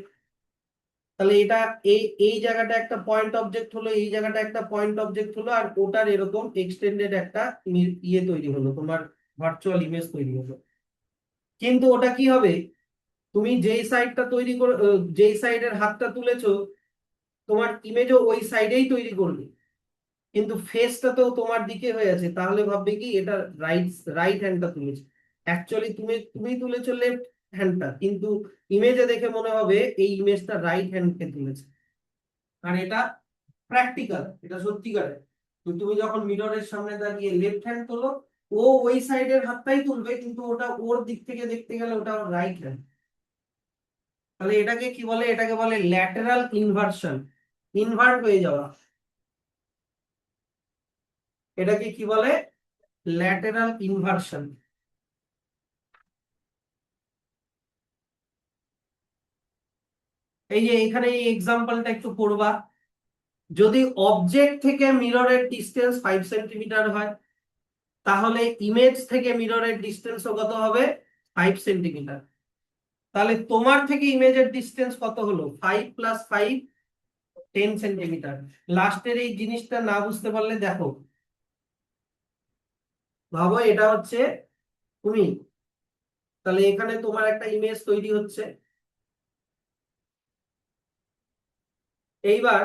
তাহলে এটা এই এই জায়গাটা একটা পয়েন্ট অবজেক্ট হলো, এই জায়গাটা একটা পয়েন্ট অবজেক্ট হলো, আর ওটার এরকম এক্সটেন্ডেড একটা ইয়ে তৈরি হলো, তোমার ভার্চুয়াল ইমেজ তৈরি হলো। কিন্তু ওটা কি হবে? তুমি যেই সাইডটা তৈরি করে, যেই সাইডের হাতটা তুলেছো, তোমার ইমেজও ওই সাইডেই তৈরি করবে, কিন্তু ফেসটা তো তোমার দিকে হয়ে আছে, তাহলে ভাববে কি এটা রাইট, রাইট হ্যান্ডটা তুলেছে। অ্যাকচুয়ালি তুমি তুমি তুলেছো লেফট হ্যান্ডটা, কিন্তু ইমেজে দেখে মনে হবে এই ইমেজটা রাইট হ্যান্ডকে তুলেছে। আর এটা প্র্যাকটিক্যাল, এটা সত্যিকারের। তো তুমি যখন মিররের সামনে দাঁড়িয়ে লেফট হ্যান্ড তোলো, ও ওই সাইডের হাতটাই তুলবে, কিন্তু ওটা ওর দিক থেকে দেখতে গেলে ওটা রাইট হ্যান্ড। তাহলে এটাকে কি বলে? এটাকে বলে ল্যাটেরাল ইনভার্সন, ইনভার্ট হয়ে যাওয়া। এটাকে কি বলে? Lateral inversion. এই যে এখানে এই এক্সাম্পলটা একটু পড়বা। যদি অবজেক্ট থেকে মিররের ডিস্টেন্স 5 সেন্টিমিটার হয়, তাহলে ইমেজ থেকে মিররের ডিস্টেন্সও কত হবে? 5 সেন্টিমিটার। তাহলে তোমার থেকে ইমেজের ডিস্টেন্স কত হলো? 5 + 5 10 সেন্টিমিটার। লাস্টের এই জিনিসটা না বুঝতে পারলে দেখো, ভাবো এটা হচ্ছে তুমি, তাহলে এখানে তোমার একটা ইমেজ তৈরি হচ্ছে। এইবার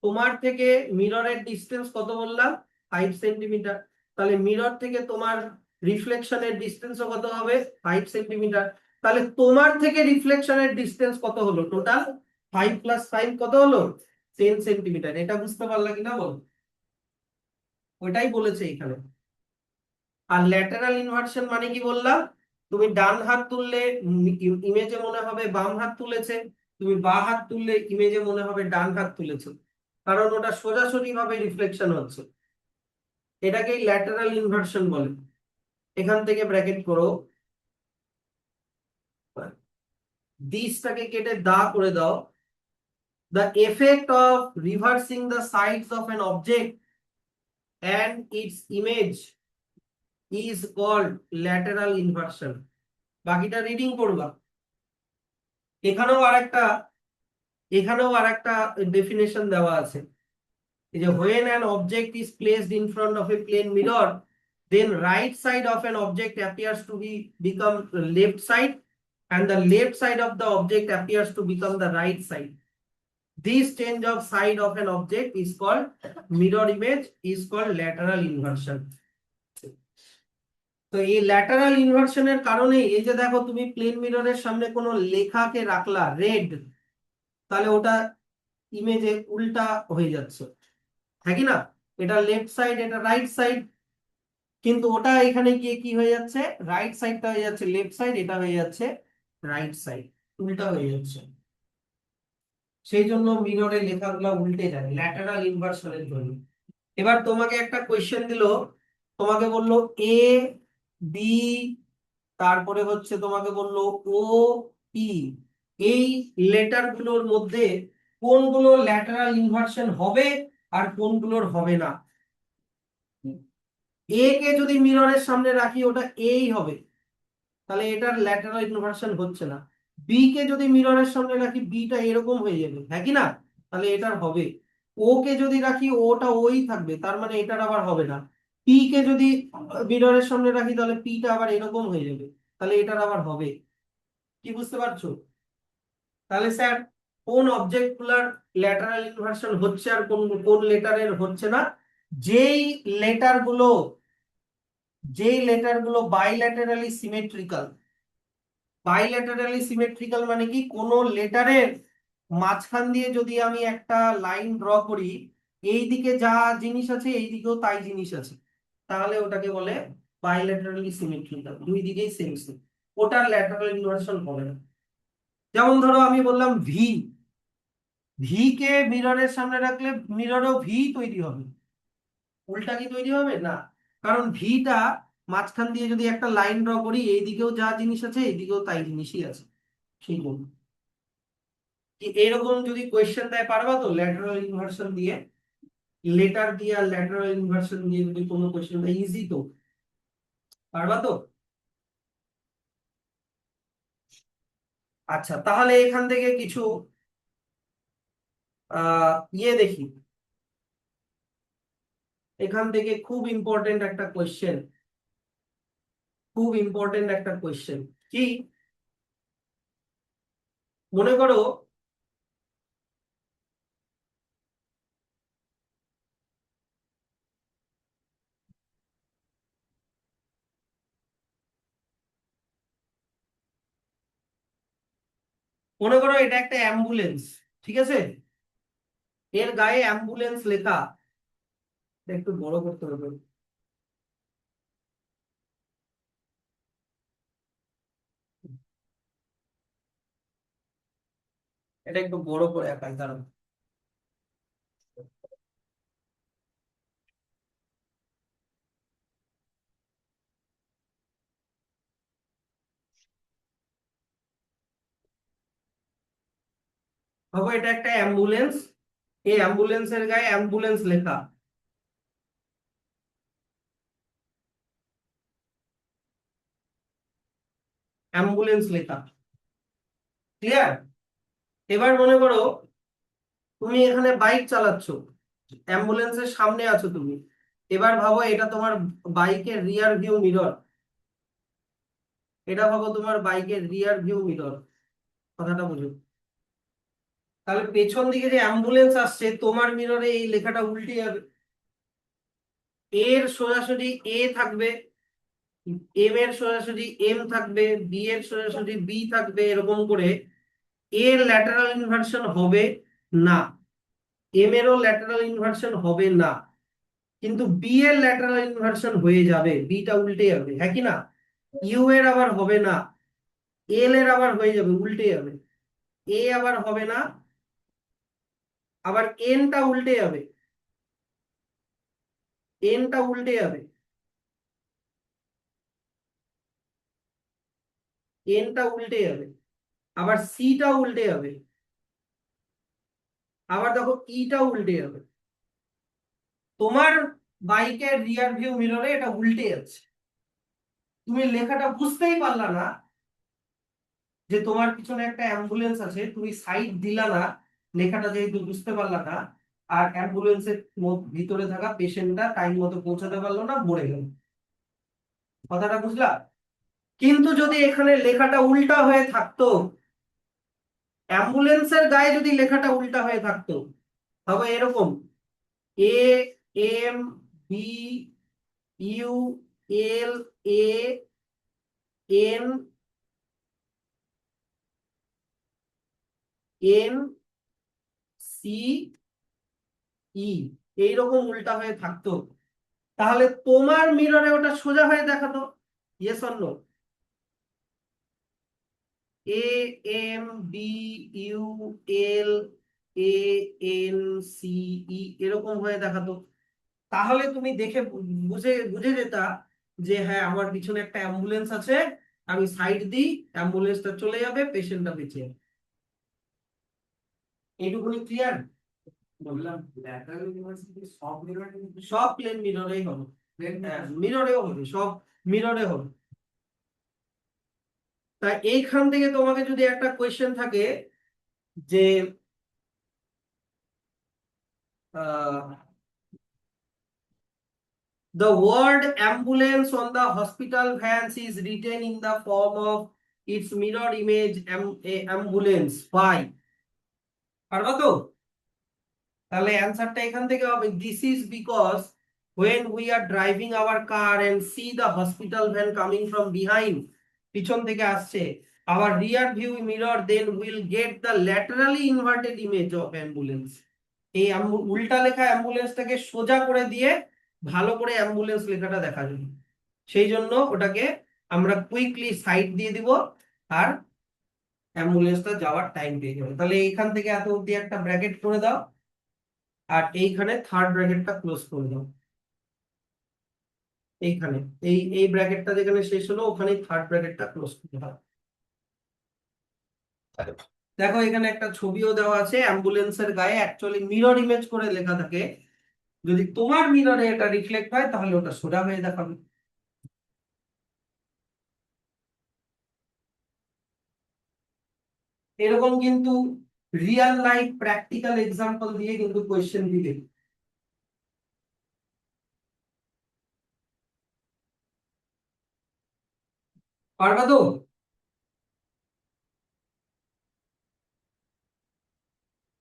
তোমার থেকে মিররের ডিস্টেন্স কত বললাম, 5 সেন্টিমিটার। তাহলে মিরর থেকে তোমার রিফ্লেকশনের ডিস্টেন্সও কত হবে, 5 সেন্টিমিটার। তাহলে তোমার থেকে রিফ্লেকশনের ডিস্টেন্স কত হলো টোটাল, 5 + 5 কত হলো, 10 সেন্টিমিটার। এটা বুঝতে পারলা কিনা বল, ওইটাই বলেছে এখানে। আর ল্যাটেরাল ইনভার্সন মানে কি বললাম, তুমি ডান হাত তুললে ইমেজে মনে হবে বাম হাত তুলেছে, তুমি বাঁ হাত তুললে ইমেজে মনে হবে ডান হাত তুলেছে, কারণ ওটা সোজাসুজি ভাবে রিফ্লেকশন হচ্ছে। এটাকেই ল্যাটেরাল ইনভার্সন বলে। এখান থেকে ব্র্যাকেট করো, দিসটাকে কেটে দা করে দাও। The effect of reversing the sides of an object and its image is called lateral inversion. বাকিটা রিডিং করবা। এখানেও আরেকটা এখানেও আরেকটা ডেফিনেশন দেওয়া আছে, এই যে when an object is placed in front of a plane mirror, then right side of an object appears to become the left side, and the left side of the object appears to become the right side. This change of side of an object is called mirror image, is called lateral inversion. তো এই ল্যাটারাল ইনভার্সনের কারণে এই যে দেখো তুমি প্লেন মিররের সামনে কোনো লেখাকে রাখলা রেড, তাহলে ওটা ইমেজে উল্টা হয়ে যাচ্ছে, হ্যাঁ কি না, এটা লেফট সাইড এটা রাইট সাইড, কিন্তু ওটা এখানে গিয়ে কি হয়ে যাচ্ছে, রাইট সাইডটা হয়ে যাচ্ছে লেফট সাইড, এটা হয়ে যাচ্ছে রাইট সাইড, উল্টা হয়ে যাচ্ছে। সেই জন্য মিররে লেখাগুলো উল্টে যায় ল্যাটারাল ইনভার্সনের জন্য। এবার তোমাকে একটা কোয়েশ্চেন দিল, তোমাকে বললো এ বি, তারপরে হচ্ছে তোমাকে বললো ও ই, এই লেটার গুলোর মধ্যে কোনগুলো ল্যাটারাল ইনভার্সন হবে আর কোনগুলোর হবে না। এ কে যদি মিররের সামনে রাখি ওটা এই হবে, তাহলে এটার ল্যাটারাল ইনভার্সন হচ্ছে না। বি কে যদি মিররের সামনে রাখি বিটা এরকম হয়ে যাবে, হ্যাঁ কি না, তাহলে এটার হবে। ও কে যদি রাখি ওটা ওই থাকবে, তার মানে এটার আবার হবে না। পি কে যদি মিররের সামনে রাখি তাহলে পিটা আবার এরকম হয়ে যাবে, তাহলে এটার আবার হবে। কি বুঝতে পারছো? তাহলে স্যার কোন অবজেক্ট গুলার ল্যাটারাল ইনভার্সন হচ্ছে আর কোন কোন লেটারের হচ্ছে না, যেই লেটার গুলো বাইল্যাটারালি সিমেট্রিক্যাল। বাইল্যাটারালি সিমেট্রিক্যাল মানে কি, কোন লেটারের মাঝখান দিয়ে যদি আমি একটা লাইন ড্র করি, এই দিকে যা জিনিস আছে এই দিকেও তাই জিনিস আছে, তাহলে ওটাকে বলে বাইল্যাটারালি সিমেট্রিক্যাল, দুই দিকেই সেম সেম, ওটার ল্যাটারাল ইনভার্সন হবে না। যেমন ধরো আমি বললাম ভি, ভি কে মিররের সামনে রাখলে মিররেও ভি তৈরি হবে, উল্টা কি তৈরি হবে না, কারণ ভিটা মাঝখান দিয়ে যদি একটা লাইন ড্র করি এই দিকেও যা জিনিস আছে এই দিকেও তাই জিনিসই আছে। সেই জন্য কি এরকম যদি কোয়েশ্চেন দেয় পারবা তো ল্যাটারাল ইনভার্সন দিয়ে, লেটার দিয়ে আর ল্যাটারাল ইনভার্সন দিয়ে যদি কোনো কোয়েশ্চেন দেয়, ইজি তো, পারবা তো। আচ্ছা তাহলে এখান থেকে কিছু দেখি, এখান থেকে খুব ইম্পর্টেন্ট একটা কোয়েশ্চেন, খুব ইম্পর্টেন্ট একটা কোয়েশ্চেন কি, মনে করো মনে করো এটা একটা অ্যাম্বুলেন্স, ঠিক আছে, এর গায়ে অ্যাম্বুলেন্স লেখা, এটা একটু বড় করতে হবে, এটা একটু বড় করে আঁকাই দাঁড়াও। ভাবো এটা একটা অ্যাম্বুলেন্স, এই অ্যাম্বুলেন্সের গায়ে অ্যাম্বুলেন্স লেখা, অ্যাম্বুলেন্স লেখা, ক্লিয়ার। এবার মনে করো তুমি এখানে বাইক চালাচ্ছ, অ্যাম্বুলেন্সের সামনে আছো তুমি, এবার ভাবো এটা তোমার বাইকের রিয়ার ভিউ মিরর, এটা ভাবো তোমার বাইকের রিয়ার ভিউ মিরর, কথাটা বুঝো। তাহলে পেছন দিকে যে অ্যাম্বুলেন্স আসছে তোমার মিররে এই লেখাটা উল্টে যাবে, এর সোজাসুজি এ থাকবে, এম এর সোজাসুজি এম থাকবে, বি এর সোজাসুজি বি থাকবে, এরকম করে এর ল্যাটারাল ইনভার্সন হবে না, এম এরও ল্যাটারাল ইনভার্সন হবে না, কিন্তু বি এর ল্যাটারাল ইনভার্সন হয়ে যাবে, বিটা উল্টে যাবে, হ্যাঁ কি না? ইউ এর আবার হবে না, এল এর আবার হয়ে যাবে, উল্টে যাবে, এ আবার হবে না, আবার এনটা উল্টে যাবে, এনটা উল্টে যাবে, এনটা উল্টে যাবে, আবার সিটা উল্টে যাবে, আবার দেখো ইটা উল্টে যাবে। তোমার বাইকের রিয়ার ভিউ মিররে এটা উল্টে যাচ্ছে, তুমি লেখাটা বুঝতেই পারলা না যে তোমার পিছনে একটা অ্যাম্বুলেন্স আছে, তুমি সাইড দিলা না, লেখাটা যেহেতু বুঝতে পারলা না, আর অ্যাম্বুলেন্সের ভিতরে থাকা পেশেন্টটা টাইম মতো পৌঁছাতে পারলো না, মরে গেল, কথাটা বুঝলা? কিন্তু যদি এখানে লেখাটা উল্টা হয়ে থাকতো, অ্যাম্বুলেন্সের গায়ে যদি লেখাটা উল্টা হয়ে থাকতো, তবে এরকম A M B U L A N N C E, এইরকম উল্টা হয়ে থাকতো, তাহলে তোমার মিররে ওটা সোজা হয়ে দেখাতো, yes or no? A M B U L A N C E এরকম হয়ে দেখাতো, তাহলে তুমি দেখে বুঝে বুঝে যেতা যে হ্যাঁ আমার পিছনে একটা অ্যাম্বুলেন্স আছে, আমি সাইড দিই, অ্যাম্বুলেন্সটা চলে যাবে, পেশেন্টটা বেঁচে যাবে। এইটুকুনি ক্লিয়ার?
বললাম ল্যাটারাল ইউনিভার্সিটি সব মিরর
সব প্লেন মিররেই হবে, হ্যাঁ মিররেও হবে, সব মিররে হবে। তা এইখান থেকে তোমাকে যদি একটা কোয়েশ্চেন থাকে যে the word ambulance on the hospital vans is written in the form of its mirror image ambulance. Why? পারবা তো? তাহলে অ্যান্সারটা এখান থেকে হবে this is because when we are driving our car and see the hospital van coming from behind, পিছন থেকে আসছে, our rear view mirror then will get the laterally inverted image of ambulance. এই উল্টা লেখা অ্যাম্বুলেন্সটাকে সোজা করে দিয়ে ভালো করে অ্যাম্বুলেন্স লেখাটা দেখা যাবে, সেই জন্য ওটাকে আমরা কুইকলি সাইড দিয়ে দিব, আর অ্যাম্বুলেন্সটা যাওয়ার টাইম পেয়ে যাবে। তাহলে এইখান থেকে এত অব্দি একটা ব্র্যাকেট করে দাও, আর এইখানে থার্ড ব্র্যাকেটটা ক্লোজ করে দাও, এইখানে এই এই ব্র্যাকেটটা যেখানে শেষ হলো ওখানে থার্ড ব্র্যাকেটটা ক্লোজ করে দাও। দেখো এখানে একটা ছবিও দেওয়া আছে, অ্যাম্বুলেন্সের গায়ে অ্যাকচুয়ালি মিরর ইমেজ করে লেখা থাকে, যদি তোমার মিররে এটা রিফ্লেক্ট হয় তাহলে ওটা সোজা হয়ে দেখাবে। এরকম কিন্তু রিয়েল লাইফ প্র্যাকটিক্যাল এক্সাম্পল দিয়ে কিন্তু কোয়েশ্চেন দিবে, পারবা তো?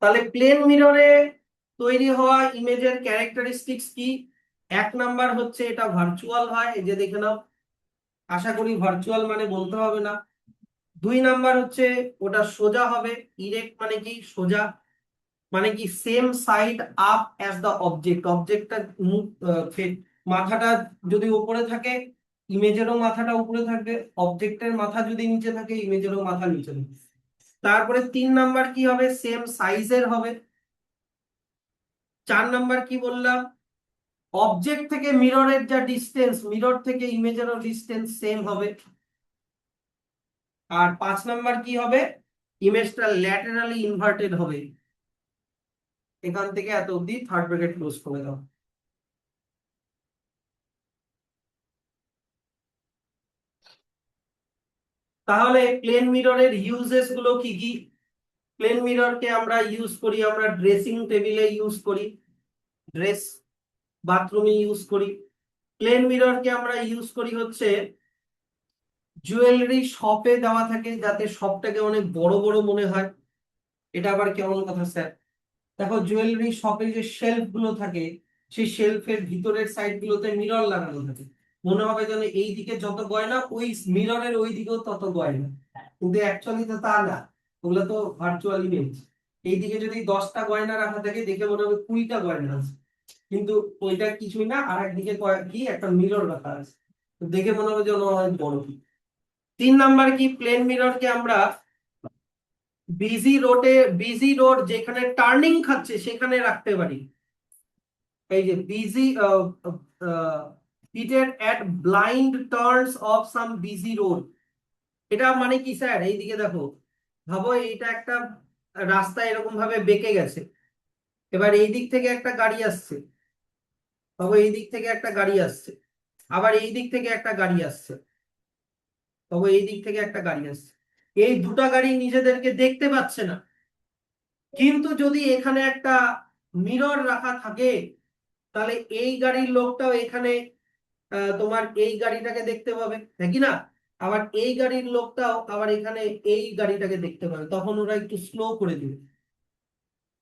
তাহলে প্লেন মিররে তৈরি হওয়া ইমেজের ক্যারেক্টারিস্টিক্স কি? এক নাম্বার হচ্ছে এটা ভার্চুয়াল হয়, এই যে দেখে নাও, আশা করি ভার্চুয়াল মানে বলতে হবে না। দুই নাম্বার হচ্ছে ওটা সোজা হবে, ইরেক্ট মানে কি সোজা, মানে কি same side up as the object, অবজেক্টটা মুখ মাথাটা যদি উপরে থাকে ইমেজেরও মাথাটা উপরে থাকবে, অবজেক্টের মাথা যদি নিচে থাকে ইমেজেরও মাথা নিচে থাকবে। তারপরে তিন নাম্বার কি হবে, সেম সাইজের হবে। চার নাম্বার কি বললাম, অবজেক্ট থেকে মিররের যা ডিস্টেন্স, মিরর থেকে ইমেজেরও ডিস্টেন্স সেম হবে। আর পাঁচ নাম্বার কি হবে, ইমেজটা ল্যাটারালি ইনভার্টেড হবে। এখান থেকে এত অবধি থার্ড ব্র্যাকেট ক্লোজ করে দাও। তাহলে প্লেন মিররের ইউজেস গুলো কি কি? প্লেন মিররকে আমরা ইউজ করি, আমরা ড্রেসিং টেবিলে ইউজ করি, ড্রেস বাথরুমে ইউজ করি। প্লেন মিররকে আমরা ইউজ করি হচ্ছে জুয়েলারি শপে দেওয়া থাকে, যাতে শপটাকে অনেক বড় বড় মনে হয়। এটা আবার কেমন কথা স্যার? দেখো, জুয়েলারি শপে যে শেলফ গুলো থাকে, সেই শেলফের ভিতরের সাইড গুলোতে মিরর লাগানো থাকে। মনে হবে যেন এই দিকে যত গয়না, ওই মিররের ওই দিকেও তত গয়না, কিন্তু অ্যাকচুয়ালি তো তা না। ওগুলো তো ভার্চুয়াল ইমেজ। এইদিকে যদি 10টা গয়না রাখা থাকে, দেখে মনে হবে 20টা গয়না আছে, কিন্তু ওইটা কিছুই না, আর একদিকে কি একটা মিরর রাখা আছে, তো দেখে মনে হবে যেন অনেক বড়। 3 নাম্বার কি, প্লেন মিররকে আমরা বিজি রোড যেখানে টার্নিং খাচ্ছে সেখানে রাখতে পারি। এই যে busy seated at blind turns of some busy road. এটা মানে কি স্যার? এইদিকে দেখো, ভাবো এইটা একটা রাস্তা এরকম ভাবে বেঁকে গেছে। এবার এই দিক থেকে একটা গাড়ি আসছে, ভাবো এই দিক থেকে একটা গাড়ি আসছে, আবার এই দিক থেকে একটা গাড়ি আসছে, ভাবো এই দিক থেকে একটা গাড়ি আসছে। এই দুটো গাড়ি নিজেদেরকে দেখতে পাচ্ছে না, কিন্তু যদি এখানে একটা মিরর রাখা থাকে, তাহলে এই গাড়ির লোকটাও এখানে তোমার এই গাড়িটাকে দেখতে পাবে, নাকি না? আবার এই গাড়ির লোকটাও আবার এখানে এই গাড়িটাকে দেখতে পাবে, তখন ওরা একটু স্লো করে দিবে।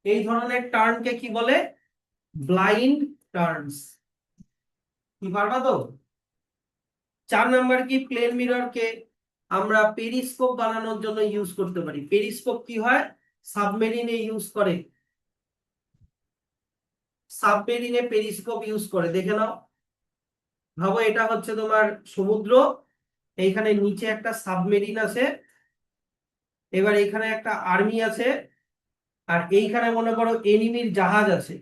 এই ধরনের টার্নকে কি বলে? Blind turns. কি পারবা তো? 4 নাম্বার কি, প্লেন মিররকে আমরা পেরিস্কোপ বানানোর জন্য ইউজ করতে পারি। পেরিস্কোপ কি হয়? সাবমেরিনে ইউজ করে, সাবমেরিনে পেরিস্কোপ ইউজ করে। দেখে নাও, ভাবো এটা হচ্ছে তোমার সমুদ্র, এইখানে নিচে একটা সাবমেরিন আছে, এবার এখানে একটা আর্মি আছে, আর এইখানে মনে করো এনিমির জাহাজ আছে।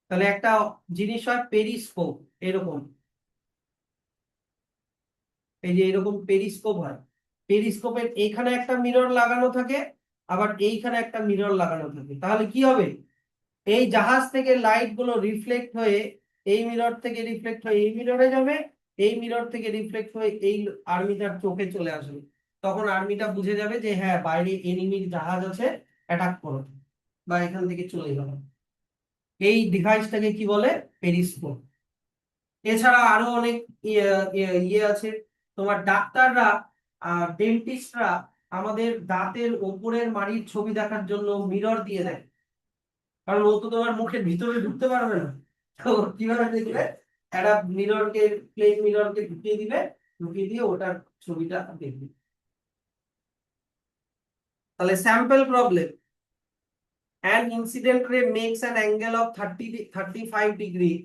তাহলে একটা জিনিস হয় পেরিস্কোপ, এরকম, এই যে এরকম পেরিস্কোপ হয়। পেরিস্কোপের এইখানে একটা মিরর লাগানো থাকে, আবার এইখানে একটা মিরর লাগানো থাকে। তাহলে কি হবে? এই জাহাজ থেকে লাইট গুলো রিফ্লেক্ট হয়ে এই মিরর থেকে রিফ্লেক্ট হয়ে এই মিররে যাবে, এই মিরর থেকে রিফ্লেক্ট হয়ে এই আর্মিটার চোখে চলে আসবে। তখন আর্মিটা বুঝে যাবে যে হ্যাঁ, বাইরে এনিমির জাহাজ আছে, অ্যাটাক করো, বা এখান থেকে চলে যাবে। এই ডিভাইসটাকে কি বলে? পেরিস্কোপ। এছাড়া আরো অনেক ইয়ে ইয়ে আছে। তোমার ডাক্তাররা আর ডেন্টিস্টরা আমাদের দাঁতের ওপরের মাড়ির ছবি দেখার জন্য মিরর দিয়ে দেয়, কারণ ও তো তোমার মুখের ভিতরে ঢুকতে পারবে না। তো কিভাবে দেখবে? একটা মিররকে, প্লেন মিররকে ঢুকিয়ে দিবে, ঢুকিয়ে দিয়ে ওটার ছবিটা দেখবে। তাহলে sample problem, an incident ray makes an angle of 35 degree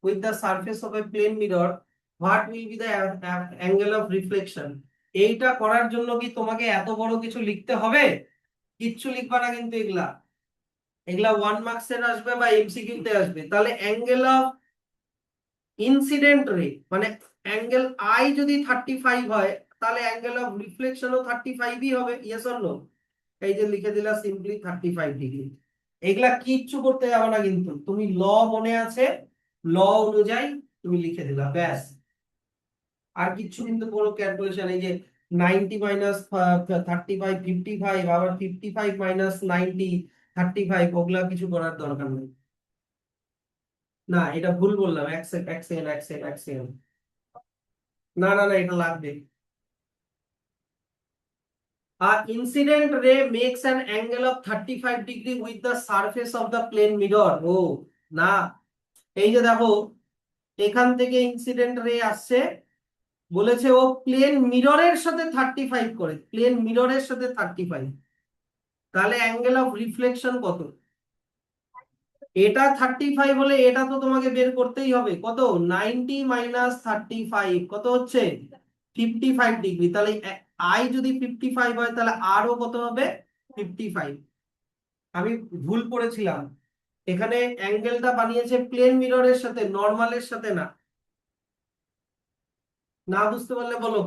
with the surface of a plane mirror. What will be the angle of reflection? এইটা করার জন্য কি তোমাকে এত বড় কিছু লিখতে হবে? কিচ্ছু লিখবা না কিন্তু এগুলা, এগুলা 1 মার্কসের আসবে বা এমসিকিউ তে আসবে। তাহলে অ্যাঙ্গেল অফ ইনসিডেন্ট রে মানে অ্যাঙ্গেল আই যদি 35 হয়, তাহলে অ্যাঙ্গেল অফ রিফ্লেকশনও 35ই হবে। Yes or no? এই যে লিখে দিলা সিম্পলি 35 ডিগ্রি। এগুলা কিচ্ছু করতে যাবে না, কিন্তু তুমি ল মনে আছে, ল অনুযায়ী তুমি লিখে দিলা, ব্যাস। আর কিচ্ছু কিন্তু কোনো ক্যালকুলেশন, এই যে 90 মাইনাস 35 55, আবার 55 মাইনাস 90 35, ওগুলা কিছু করার দরকার নেই। না, এটা ভুল বললাম, এক সেকেন্ড এক সেকেন্ড এক সেকেন্ড এক সেকেন্ড, না না না, এটা লাগবে। Incident ray makes an angle of 35 degree with the surface of the plane mirror. ও না, এই যে দেখো, এখান থেকে ইনসিডেন্ট রে আসছে, বলেছে ও প্লেন মিররের সাথে 35 করে, প্লেন মিররের সাথে 35। তাহলে অ্যাঙ্গেল অফ রিফ্লেকশন কত? এটা 35 হলে এটা তো তোমাকে বের করতেই হবে। কত? 90 মাইনাস 35 কত হচ্ছে? 55 ডিগ্রি। তাহলে আই যদি 55 হয়, তাহলে আরও কত হবে? 55। আমি ভুল করেছিলাম, এখানে অ্যাঙ্গেলটা বানিয়েছে প্লেন মিররের সাথে, নর্মালের সাথে না। না বুঝতে পারলে বলো,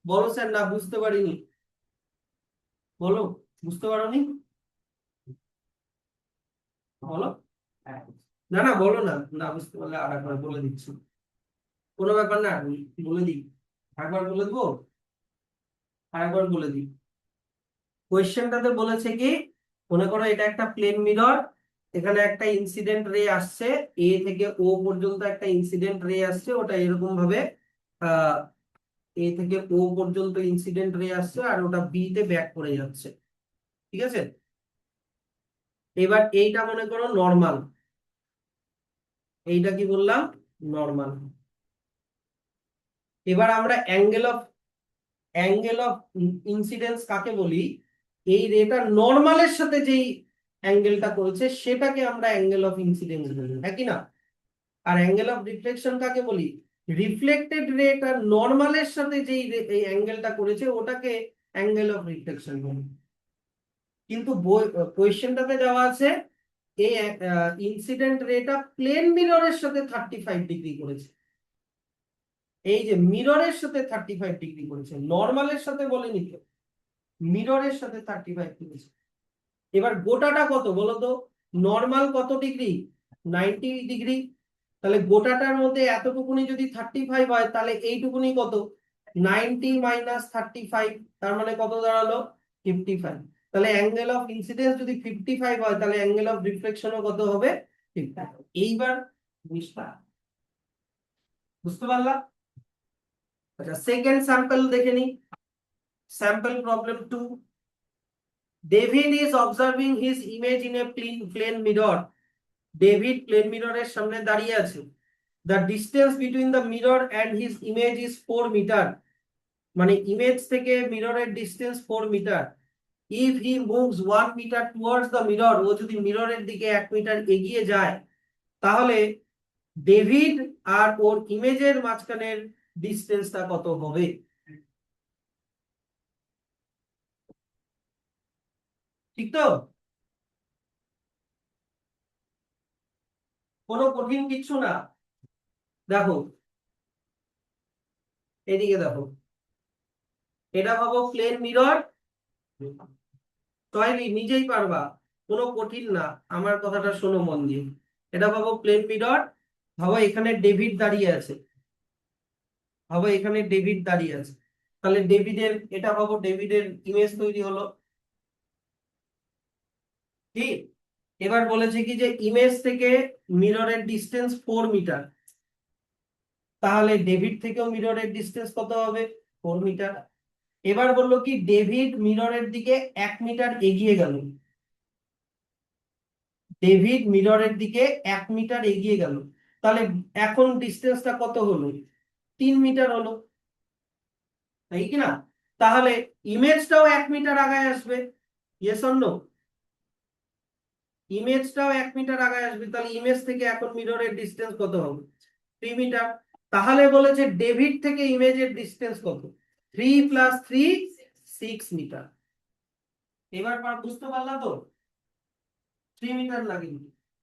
বলো স্যার না বুঝতে পারিনি, বলো বুঝতে পারোনি, বলো। না না, বলো না, না বুঝতে পারলে আর একবার বলে দিচ্ছি, কোনো ব্যাপার না, আমি বলে দিই, একবার বলে দেবো, আর একবার বলে দিই। কোয়েশ্চেনটাতে বলেছে কি, মনে করো এটা একটা প্লেন মিরর, এখানে একটা ইনসিডেন্ট রে আসছে, এ থেকে ও পর্যন্ত একটা ইনসিডেন্ট রে আসছে, ওটা এরকম ভাবে এ থেকে ও পর্যন্ত ইনসিডেন্ট রে আসছে আর ওটা বি তে ব্যাক করে যাচ্ছে, ঠিক আছে। এবার এইটা মনে করো নর্মাল, এইটা কি বললাম, নর্মাল। এবার আমরা অ্যাঙ্গেল অফ ইনসিডেন্স কাকে বলি, এই রেটা নর্মালের সাথে যেই অ্যাঙ্গেলটা করেছে সেটাকে আমরা অ্যাঙ্গেল অফ ইনসিডেন্স বলি, হ্যাঁ কি না। আর অ্যাঙ্গেল অফ রিফ্লেকশন কাকে বলি, রিফ্লেক্টেড রেটা নর্মালের সাথে যেই এই অ্যাঙ্গেলটা করেছে ওটাকে অ্যাঙ্গেল অফ রিফ্লেকশন বলি। কিন্তু কোয়েশ্চেনটাতে দেওয়া আছে এই ইনসিডেন্ট রেটা প্লেন মিররের সাথে 35 ডিগ্রি করেছে। এই যে মিররের সাথে 35 ডিগ্রি করেছে, নর্মালের সাথে বলেনি তো, মিররের সাথে 35 করেছে। এবার গোটাটা কত বলো তো, নর্মাল কত ডিগ্রি, 90 ডিগ্রি। তাহলে গোটাটার মধ্যে এতটুকুনি যদি 35 হয় তাহলে এইটুকুনি কত, 90 মাইনাস 35, তার মানে কত দাঁড়ালো, 55। তাহলে অ্যাঙ্গেল অফ ইনসিডেন্স যদি 55 হয় তাহলে অ্যাঙ্গেল অফ রিফ্লেকশনও কত হবে, 55। এইবার জিনিসটা বুঝতে পারলাম। আচ্ছা, সেকেন্ড স্যাম্পল দেখে নি, sample problem 2। David is observing his image in a plane mirror. David plane মিররের সামনে দাঁড়িয়ে আছে। The distance between the mirror and his image is 4 metre. মানে ইমেজ থেকে মিররের distance 4 metre. If he moves 1 metre towards the mirror, ও যদি মিররের দিকে 1 মিটার এগিয়ে যায় তাহলে ডেভিড আর ওর ইমেজের মাঝখানের ডিস্টেন্সটা কত হবে। ঠিক তো, কোনো কঠিন কিছু না। দেখো এদিকে দেখো, এটা ভাবো প্লেন মিরর, তৈরি নিজেই পারবা, কোনো কঠিন না, আমার কথাটা শোনো মন দিয়ে। এটা ভাবো প্লেন মিরর, ভাবো এখানে ডেভিড দাঁড়িয়ে আছে, ভাবো এখানে ডেভিড দাঁড়িয়ে আছে। তাহলে ডেভিডের, এটা ভাবো ডেভিডের ইমেজ তৈরি হলো, ঠিক। এবার বলেছে কি যে ইমেজ থেকে মিররের ডিস্টেন্স 4 মিটার, তাহলে ডেভিড থেকেও মিররের ডিস্টেন্স কত হবে, 4 মিটার। এবার বললো কি ডেভিড মিররের দিকে 1 মিটার এগিয়ে গেল, ডেভিড মিররের দিকে 1 মিটার এগিয়ে গেল, তাহলে এখন ডিস্টেন্সটা কত হলো, 3 মিটার হলো, তাই কি না। তাহলে ইমেজটাও 1 মিটার আগায় আসবে, ইয়েস অর নো, ইমেজটাও 1 মিটার আগায় আসবে, তাহলে ইমেজ থেকে এখন মিররের ডিস্টেন্স কত হবে, 3 মিটার। তাহলে বলেছে ডেভিড থেকে ইমেজের ডিস্টেন্স কত, 3 প্লাস 3 6 মিটার। এবার বুঝতে পারলা তো, 3 মিটার লাগে,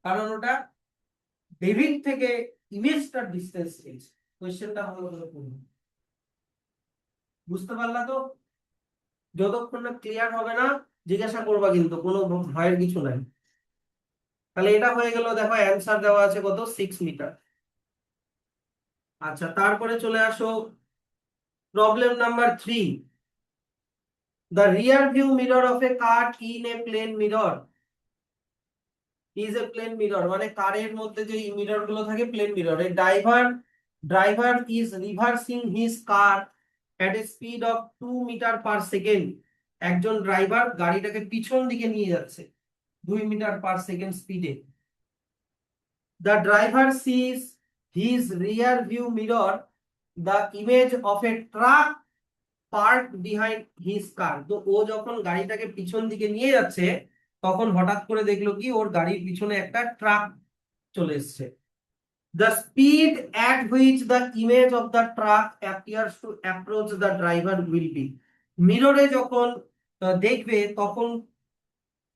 কারণ ওটা ডেভিড থেকে ইমেজটার ডিস্টেন্স চেয়েছে। কোশ্চেনটা ভালো করে পড়ুন, বুঝতে পারলা তো। যতক্ষণ না ক্লিয়ার হবে না জিজ্ঞাসা করবা, কিন্তু কোনো ভয়ের কিছু নাই। তাহলে এটা হয়ে গেল, দেখো অ্যান্সার দেওয়া আছে কত, 6 মিটার। আচ্ছা, তারপরে চলে আসো problem number 3। The rear view mirror of a car in a plane mirror is a plane mirror, মানে কারের মধ্যে যে মিরর গুলো থাকে plane mirror, a driver is reversing his car at a speed of 2 metre per second. একজন ড্রাইভার গাড়িটাকে পিছন দিকে নিয়ে যাচ্ছে 2 metre per second speed. The driver sees his rear view mirror the image of a truck park behind his কার। তো ও যখন গাড়িটাকে পিছন দিকে নিয়ে যাচ্ছে তখন হঠাৎ করে দেখলো কি ওর গাড়ির পিছনে একটা ট্রাক চলে এসছে। The speed at which the image of the truck appears to approach the driver will be. মিররে যখন দেখবে তখন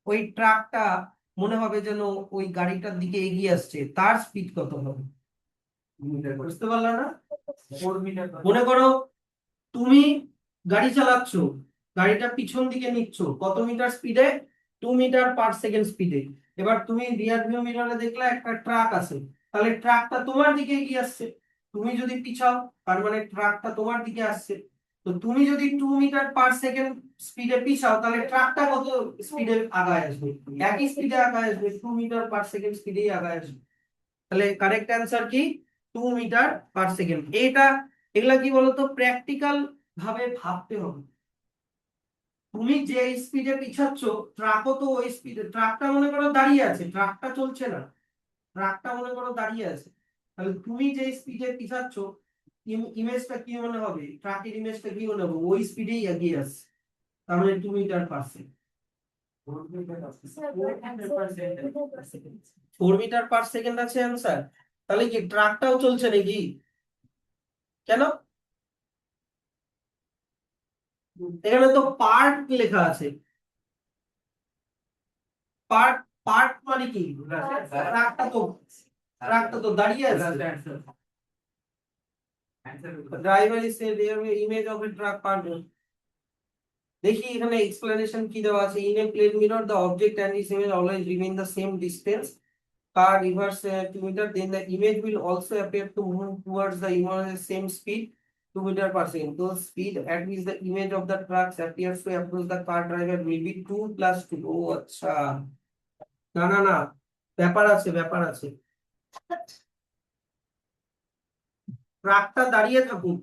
ওই ট্রাকটা মনে হবে যেন ওই গাড়িটার দিকে এগিয়ে আসছে, তার স্পিড কত হবে, বুঝতে পারলা না।
4 মিটার।
মনে করো তুমি গাড়ি চালাচ্ছ, গাড়িটা পিছন দিকে নিচ্ছ কত মিটার স্পিডে, 2 মিটার পার সেকেন্ড স্পিডে। এবার তুমি রিয়ার ভিউ মিররে দেখলে একটা ট্রাক আছে, তাহলে ট্রাকটা তোমার দিকে এগিয়ে আসছে, তুমি যদি পিছাও তার মানে ট্রাকটা তোমার দিকে আসছে। তো তুমি যদি 2 মিটার/সেকেন্ড স্পিডে পিছাও তাহলে ট্রাকটা কত স্পিডে আগায় আসবে? একই স্পিডে আগায় আসবে, 2 মিটার/সেকেন্ড স্পিডেই আগায় আসবে। তাহলে কারেক্ট অ্যান্সার কি? 2 মিটার/সেকেন্ড। এগুলা কি বলতো, প্র্যাকটিক্যাল ভাবে ভাবতে হবে। তুমি যে স্পিডে পিছাচ্ছ, ট্রাকও তো ওই স্পিডে, ট্রাকটা মনে করো দাঁড়িয়ে আছে, ট্রাকটা চলছে না, ট্রাকটা মনে করো দাঁড়িয়ে আছে। তাহলে তুমি যে স্পিডে পিছাচ্ছ, ইমেজটা কি মনে হবে? ট্রাকের ইমেজটা কি মনে হবে? ওই স্পিডেই এগিয়ে আসছে, তার মানে 2 মিটার/সেকেন্ড। 4 মিটার/সেকেন্ড আছে অ্যান্সার। তাহলে কি ট্রাকটাও চলছে নাকি? কেন? এখানে তো পার্ট লেখা আছে। পার্ট, পার্ট মানে কি? ট্রাকটা তো দাঁড়িয়ে আছে। Driver is image of a truck part. দেখি এখানে এক্সপ্লেনেশন কি দেওয়া আছে। In a plane mirror the object and its image always remain the same distance. Car reverse 2 meter, then the image will also appear to move towards the image same speed, 2 meter/second. So speed at which the image of the trucks appears to approach the car driver will be 2 + 2. ও আচ্ছা, না না না, ব্যাপার আছে, ব্যাপার আছে। ট্রাকটা দাঁড়িয়ে থাকুক,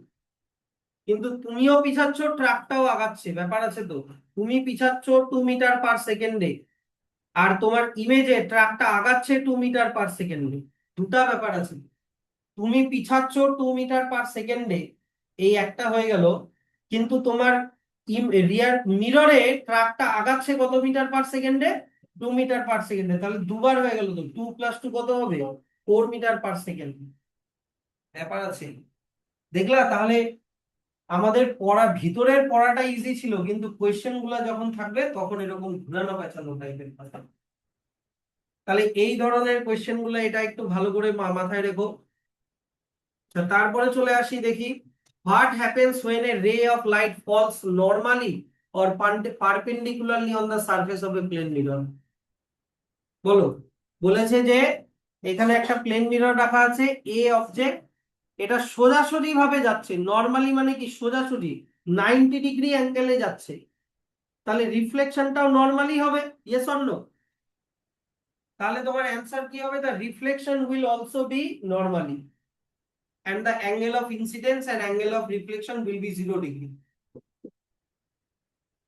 কিন্তু তুমিও পিছাচ্ছ, ট্রাকটাও আগাচ্ছে, ব্যাপার আছে তো। তুমি পিছাচ্ছ 2 মিটার/সেকেন্ডে, আর তোমার ইমেজে ট্রাকটা আগাচ্ছে 2 মিটার/সেকেন্ডে। দুটা ব্যাপার আছে। তুমি পিছাচ্ছ 2 মিটার/সেকেন্ডে, এই একটা হয়ে গেল, কিন্তু তোমার রিয়ার মিররে ট্রাকটা আগাচ্ছে কত মিটার/সেকেন্ডে? 2 মিটার/সেকেন্ডে। তাহলে দুবার হয়ে গেল তো, 2 + 2 কত হবে? 4 মিটার/সেকেন্ড। ব্যাপার আছে, দেখলা? তাহলে আমাদের পড়া, ভিতরের পড়াটা ইজি ছিল, কিন্তু কোয়েশ্চেন গুলা যখন থাকবে তখন এরকম ঘুরানো পেঁচানো টাইপের কথা। তাহলে এই ধরনের কোয়েশ্চেন গুলো এটা একটু ভালো করে মাথায় রেখো। তারপরে চলে আসি, দেখি what happens when a ray of light falls normally or perpendicularly on the surface of a plane mirror। বলো, বলেছে যে এখানে একটা প্লেন মিরর রাখা আছে, এ অবজেক্ট, এটা সোজাসুজি ভাবে যাচ্ছে। নরমালি মানে কি? সোজাসুজি 90 ডিগ্রি অ্যাঙ্গেলে যাচ্ছে। তাহলে রিফ্লেকশনটাও নরমালি হবে, ইয়েস অর নো? তাহলে তোমার অ্যান্সার কি হবে? The reflection will also be normally, and the angle of incidence and angle of reflection will be 0 degree.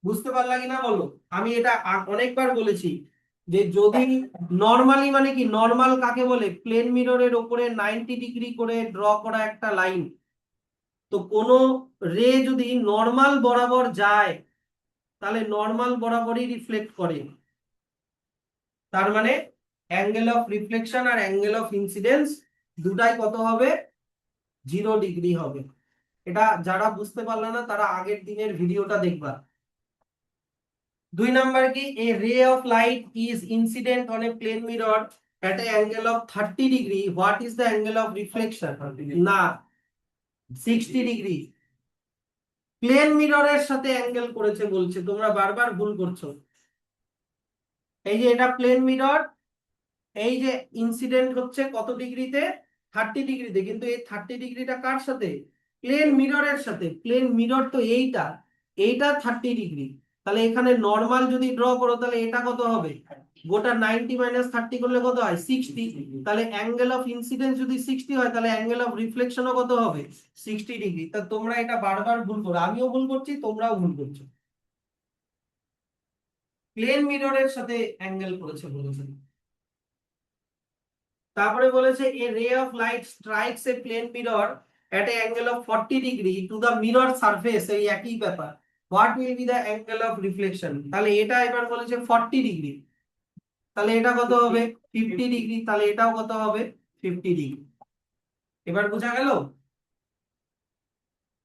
বুঝতে পারলা কিনা বলো? আমি এটা অনেকবার বলেছি যে যদি নরমালি মানে কি, নরমাল কাকে বলে? প্লেন মিররের উপরে 90 ডিগ্রি করে ড্র করা একটা লাইন। তো কোনো রে যদি নরমাল বরাবর যায়, তাহলে নরমাল বরাবরই রিফ্লেক্ট করে। তার মানে অ্যাঙ্গেল অফ রিফ্লেকশন আর অ্যাঙ্গেল অফ ইনসিডেন্স দুটাই কত হবে? 0 ডিগ্রি হবে। এটা যারা বুঝতে পারলো না তারা আগের দিনের ভিডিওটা দেখবা। 2 নাম্বার কি? A ray of light is incident on a plane mirror at a angle of 30 degree, what is the angle of reflection? না, 60 ডিগ্রি। প্লেন মিররের সাথে অ্যাঙ্গেল করেছে বলছে, তোমরা বারবার ভুল করছো। এই যে এটা প্লেন মিরর, এই যে ইনসিডেন্ট হচ্ছে কত ডিগ্রিতে? 30 ডিগ্রিতে, কিন্তু এই 30 ডিগ্রিটা কার সাথে? প্লেন মিররের সাথে। প্লেন মিরর তো এইটা, এইটা 30 ডিগ্রি। তাহলে এখানে নর্মাল যদি ড্র করো তাহলে এটা কত হবে? গোটা 90 - 30 করলে কত হয়? 60। তাহলে অ্যাঙ্গেল অফ ইনসিডেন্স যদি 60 হয়, তাহলে অ্যাঙ্গেল অফ রিফ্লেকশনও কত হবে? 60 ডিগ্রি। তা তোমরা এটা বারবার ভুল করো, আমিও ভুল করছি, তোমরাও ভুল করছো। প্লেন মিররের সাথে অ্যাঙ্গেল করেছে বলেছে। তারপরে বলেছে a ray of light strikes a plane mirror at a angle of 40 degree to the mirror surface. এই একই ব্যাপার, what will be the angle of reflection? তাহলে এটা এবার বলেছে 40 ডিগ্রি, তাহলে এটা কত হবে? 50 ডিগ্রি। তাহলে এটাও কত হবে? 50 ডিগ্রি। এবার বোঝা গেল?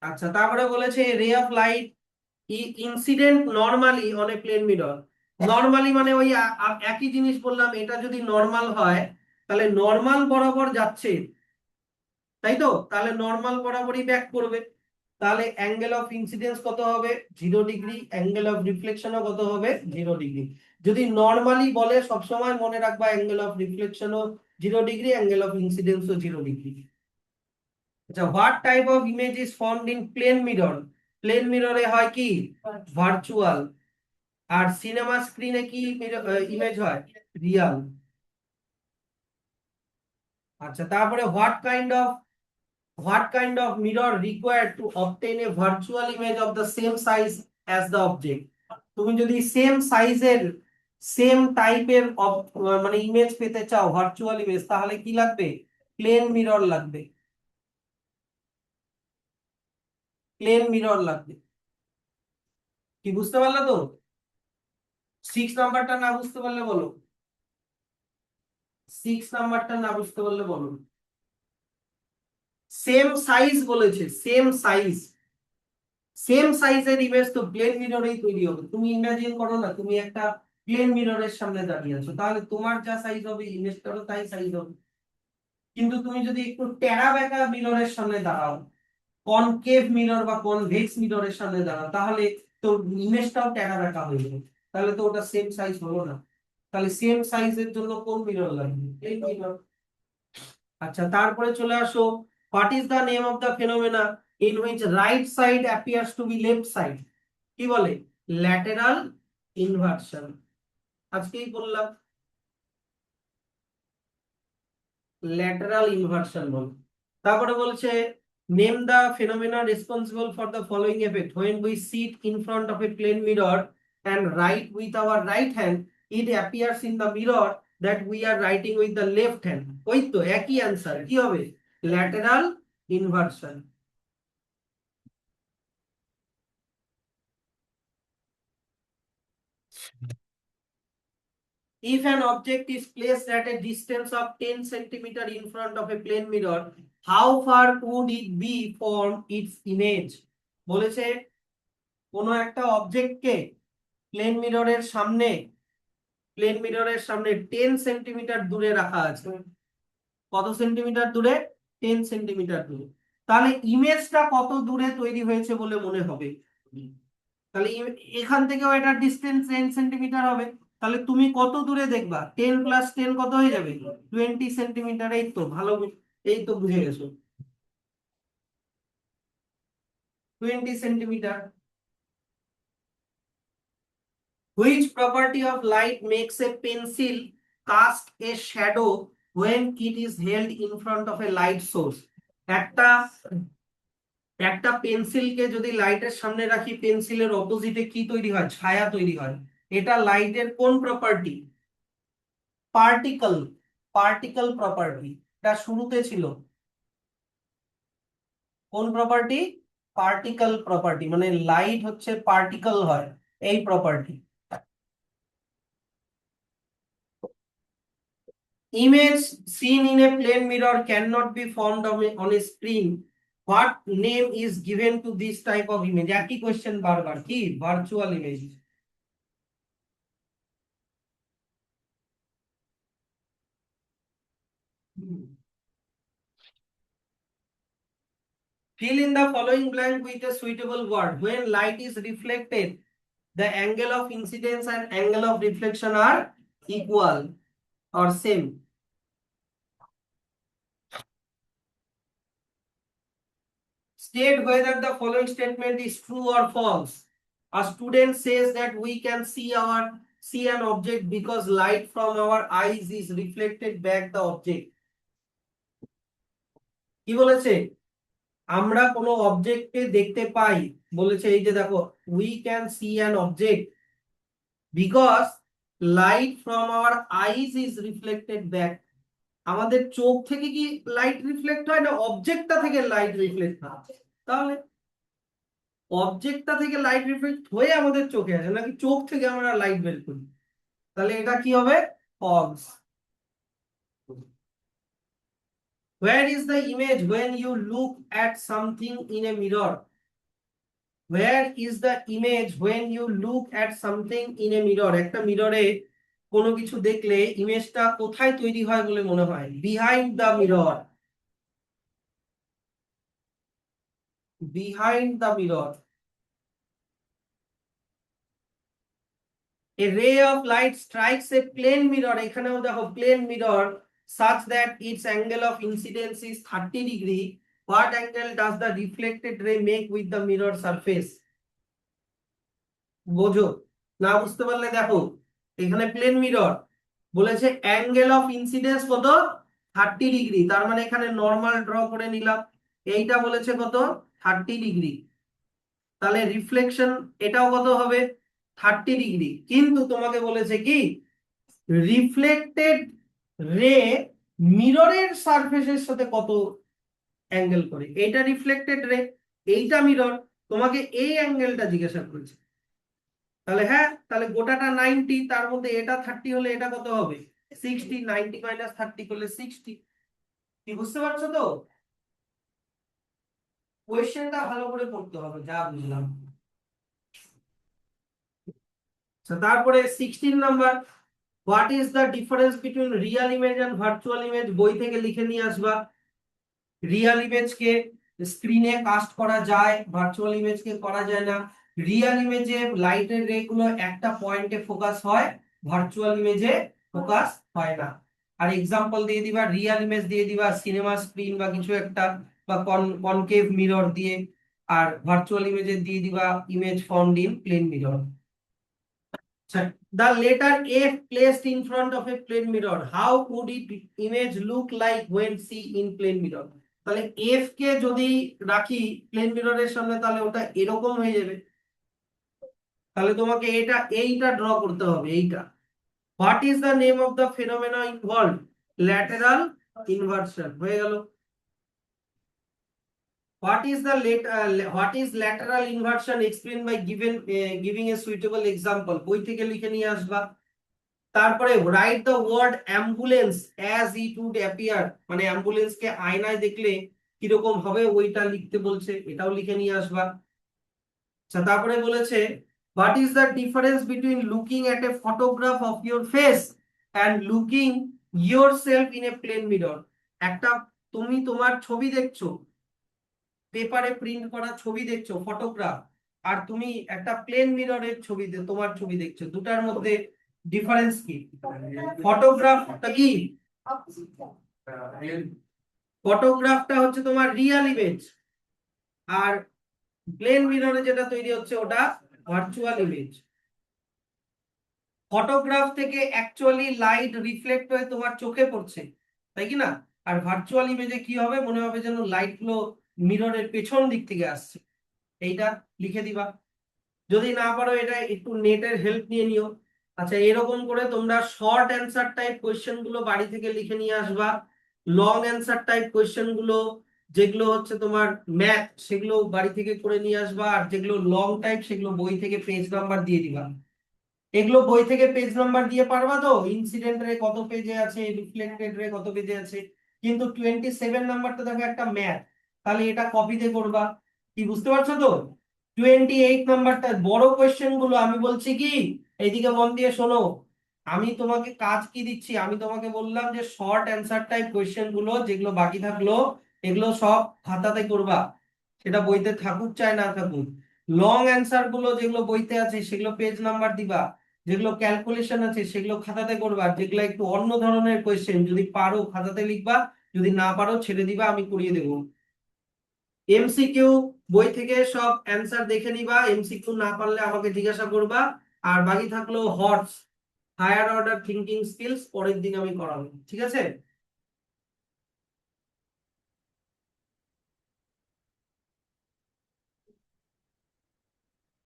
আচ্ছা, তারপরে বলেছে ray of light incident normally on a plane mirror. Normally মানে ওই একই জিনিস বললাম, এটা যদি নরমাল হয় তাহলে নরমাল বরাবর যাচ্ছে, তাই তো? তাহলে নরমাল বরাবরই ব্যাক করবে। তাহলে অ্যাঙ্গেল অফ ইনসিডেন্স কত হবে? 0 ডিগ্রি। অ্যাঙ্গেল অফ রিফ্লেকশনও কত হবে? 0 ডিগ্রি। যদি নরমালি বলে সবসময় মনে রাখবা অ্যাঙ্গেল অফ রিফ্লেকশনও 0 ডিগ্রি, অ্যাঙ্গেল অফ ইনসিডেন্সও 0 ডিগ্রি। আচ্ছা, what type of image is formed in plane mirror? Plane মিররে হয় কি ভার্চুয়াল, আর সিনেমা স্ক্রিনে কি ইমেজ হয় রিয়াল। আচ্ছা, তারপরে what kind of mirror required to obtain a virtual image of the same size as the object? তুমি যদি সেম সাইজের সেম টাইপের মানে ইমেজ পেতে চাও ভার্চুয়াল ইমেজ, তাহলে কি লাগবে? প্লেন মিরর লাগবে, প্লেন মিরর লাগবে। কি বুঝতে পারলে তো? 6 নাম্বারটা না বুঝতে পারলে বলো, 6 নাম্বারটা না বুঝতে পারলে বলো। সেম সাইজ বলেছে, সেম সাইজ, সেম সাইজের ইমেজ তো প্লেন মিররেই তৈরি হবে। তুমি ইমাজিন করো না, তুমি একটা প্লেন মিররের সামনে দাঁড়িয়ে আছো, তাহলে তোমার যা সাইজ হবে ইমেজটারও তাই সাইজ হবে। কিন্তু তুমি যদি একটু টেরা বেঁকা মিররের সামনে দাঁড়াও, কনকেভ মিরর বা কনভেক্স মিররের সামনে দাঁড়াও, তাহলে তো ইমেজটাও টেরা বেঁকা হয়ে যাবে, তাহলে তো ওটা সেম সাইজ হলো না। তাহলে সেম সাইজের জন্য কোন মিরর লাগবে? এই মিরর। আচ্ছা, তারপরে চলে আসো, what is the name of the phenomena in which right side appears to be left side? কি বলে? Lateral inversion. আজকেই বললাম ল্যাটেরাল ইনভার্সন বল। তারপরে বলছে name the phenomena responsible for the following effect when we sit in front of a plane mirror and write with our right hand, it appears in the mirror that we are writing with the left hand. ওই তো একই অ্যান্সার, কি হবে? Lateral inversion. If an object is placed at a distance of 10 centimeter in front of a plane mirror, how far would it be from its image? বলেছে কোনো একটা অবজেক্টকে প্লেন মিররের সামনে, প্লেন মিররের সামনে 10 সেন্টিমিটার দূরে রাখা আছে। কত সেন্টিমিটার দূরে? 10 সেন্টিমিটার দূরে। তাহলে ইমেজটা কত দূরে তৈরি হয়েছে বলে মনে হবে? তাহলে এখান থেকেও এটা ডিসটেন্স 10 সেন্টিমিটার হবে। তাহলে তুমি কত দূরে দেখবা? 10 প্লাস 10 কত হয়ে যাবে? 20 সেন্টিমিটার। এই তো ভালো, এই তো বুঝে গেছো, 20 centimetre. Which property of light makes a pencil cast a shadow when it is held in front of a light source? একটা একটা পেন্সিলকে যদি লাইটের সামনে রাখি, পেন্সিলের অপোজিটে কি তৈরি হয়? ছায়া তৈরি হয়। এটা লাইটের কোন প্রপার্টি? Particle, particle property. এটা শুরুতে ছিল কোন প্রপার্টি? পার্টিকল প্রপার্টি, মানে লাইট হচ্ছে পার্টিকল হয়, এই property. Image seen in a plane mirror cannot be formed on a screen. What name is given to this type of image? একই কোশ্চেন বারবার, কি? Virtual image. Fill in the following blank with a suitable word. When light is reflected, the angle of incidence and angle of reflection are equal or same. State whether the following statement is true or false. A student says that we can see an object because light from our eyes is reflected back the object. কি বলেছে? আমরা কোনো অবজেক্টকে দেখতে পাই, বলেছে এই যে দেখো, we can see an object because light from our eyes is reflected back. আমাদের চোখ থেকে কি লাইট রিফ্লেক্ট হয়, না অবজেক্টটা থেকে লাইট রিফ্লেক্ট হয়? তাহলে অবজেক্টটা থেকে লাইট রিফ্লেক্ট হয়ে আমাদের চোখে আসে, নাকি চোখ থেকে আমরা লাইট বের করি? তাহলে এটা কি হবে? False. Where is the image when you look at something in a mirror? Where is the image when you look at something in a mirror? একটা মিররে কোনো কিছু দেখলে ইমেজটা কোথায় তৈরি হয় বলে মনে হয়? Behind the mirror, behind the mirror. A ray of light strikes a plane mirror, এখানেও দেখো plane mirror, such that its angle of incidence is 30 degree what angle does the reflected ray make with the mirror surface? বোঝো না, বুঝতে পারলে দেখো এখানে প্লেন মিরর বলেছে অ্যাঙ্গেল অফ ইনসিডেন্স কত 30°, তার মানে এখানে নর্মাল ড্র করে নিলাম। এইটা বলেছে কত 30°, তাহলে রিফ্লেকশন এটাও কত হবে 30°। কিন্তু তোমাকে বলেছে কি রিফ্লেক্টেড রে মিররের সারফেসের সাথে কত অ্যাঙ্গেল করে, এটা রিফ্লেক্টেড রে, এইটা মিরর, তোমাকে এই অ্যাঙ্গেলটা জিজ্ঞাসা করেছে। তাহলে হ্যাঁ, তাহলে গোটাটা 90, তার মধ্যে এটা 30 হলে এটা কত হবে 60, 90 মাইনাস 30 করলে 60। কি বুঝতে পারছো তো? কোয়েশ্চেনটা ভালো করে পড়তে হবে, যা বুঝলাম। আচ্ছা, তারপরে 16 number, what is the difference between real image and virtual image? বই থেকে লিখে নিয়ে আসবা। রিয়েল ইমেজকে স্ক্রিনে কাস্ট করা যায়, ভার্চুয়াল ইমেজকে করা যায় না। রিয়েল ইমেজে লাইটের রে গুলো একটা পয়েন্টে ফোকাস হয়, ভার্চুয়াল ইমেজে ফোকাস হয় না। আর এক্সাম্পল দিয়ে দিবা, রিয়েল ইমেজ দিয়ে দিবা সিনেমা স্ক্রিন বা কিছু একটা, বা কনকেভ মিরর দিয়ে, আর ভার্চুয়াল ইমেজে দিয়ে দিবা image formed in plane mirror. The letter F placed in front of a plane mirror, how would it image look like when seen in plane mirror? তাহলে F কে যদি রাখি প্লেন মিররের সামনে তাহলে ওটা এরকম হয়ে যাবে। তাহলে তোমাকে এইটা ড্র করতে হবে, এইটা। What is the name of the phenomena involved? Lateral inversion হয়ে গেল। What is lateral inversion? Explain by giving a suitable example. বই থেকে লিখে নিয়ে আসবা। তারপরে write the word ambulance as it would appear, মানে অ্যাম্বুলেন্স কে আয়নায় দেখলে কিরকম হবে ওইটা লিখতে বলছে, এটাও লিখে নিয়ে আসবা। আচ্ছা, তারপরে বলেছে what is the difference between looking at a photograph of your face and looking yourself in a plane mirror? একটা তুমি তোমার ছবি দেখছো, পেপারে প্রিন্ট করা ছবি দেখছো ফটোগ্রাফ, আর তুমি একটা প্লেন মিররের ছবি তোমার ছবি দেখছো, দুটার মধ্যে ডিফারেন্স কি? ফটোগ্রাফটা কি? ফটোগ্রাফটা হচ্ছে তোমার রিয়েল ইমেজ, আর প্লেন মিররে যেটা তৈরি হচ্ছে ওটা ভার্চুয়াল ইমেজ। ফটোগ্রাফ থেকে অ্যাকচুয়ালি লাইট রিফ্লেক্ট হয়ে তোমার চোখে পড়ছে, তাই কি না? আর ভার্চুয়াল ইমেজে কি হবে, মনে হবে যেন লাইট গুলো মিররের পেছন দিক থেকে আসছে। এইটা লিখে দিবা। যদি না পারো এটা একটু নেটের হেল্প নিয়ে নিও। আচ্ছা, এরকম করে তোমরা শর্ট অ্যান্সার টাইপ কোয়েশ্চেন গুলো বাড়ি থেকে লিখে নিয়ে আসবা। লং অ্যান্সার টাইপ কোয়েশ্চেন গুলো যেগুলো হচ্ছে তোমার ম্যাথ, সেগুলো বাড়ি থেকে করে নিয়ে আসবা। আর যেগুলো লং টাইপ সেগুলো বই থেকে পেজ নাম্বার দিয়ে দিবা। এগুলো বই থেকে পেজ নাম্বার দিয়ে পারবা তো, ইনসিডেন্ট রে কত পেজে আছে, রিফ্লেক্টেড রে কত পেজে আছে। কিন্তু 27 নাম্বারটা দেখো একটা ম্যাথ, তাহলে এটা কপিতে করবা। কি বুঝতে পারছো তো? 28 নাম্বারটা বড় কোয়েশ্চেন গুলো আমি বলছি কি, এইদিকে মন দিয়ে শোনো। আমি তোমাকে কাজ কি দিচ্ছি, আমি তোমাকে বললাম যে শর্ট অ্যান্সার টাইপ কোয়েশ্চেন গুলো যেগুলো বাকি থাকলো এগুলো সব খাতাতে করবা, সেটা বইতে থাকুক চাই না থাকুক। লং অ্যান্সার গুলো যেগুলো বইতে আছে সেগুলো পেজ নাম্বার দিবা, যেগুলো ক্যালকুলেশন আছে সেগুলো খাতাতে করবা, যেগুলো একটু অন্য ধরনের কোয়েশ্চেন যদি পারো খাতাতে লিখবা, যদি না পারো ছেড়ে দিবা, আমি করিয়ে দেবো। এমসিকিউ বই থেকে সব অ্যান্সার দেখে নিবা, এমসিকিউ না পারলে আমাকে জিজ্ঞাসা করবা। আর বাকি থাকলো হটস, হায়ার অর্ডার থিঙ্কিং স্কিলস, পরের দিন আমি করাবো, ঠিক আছে?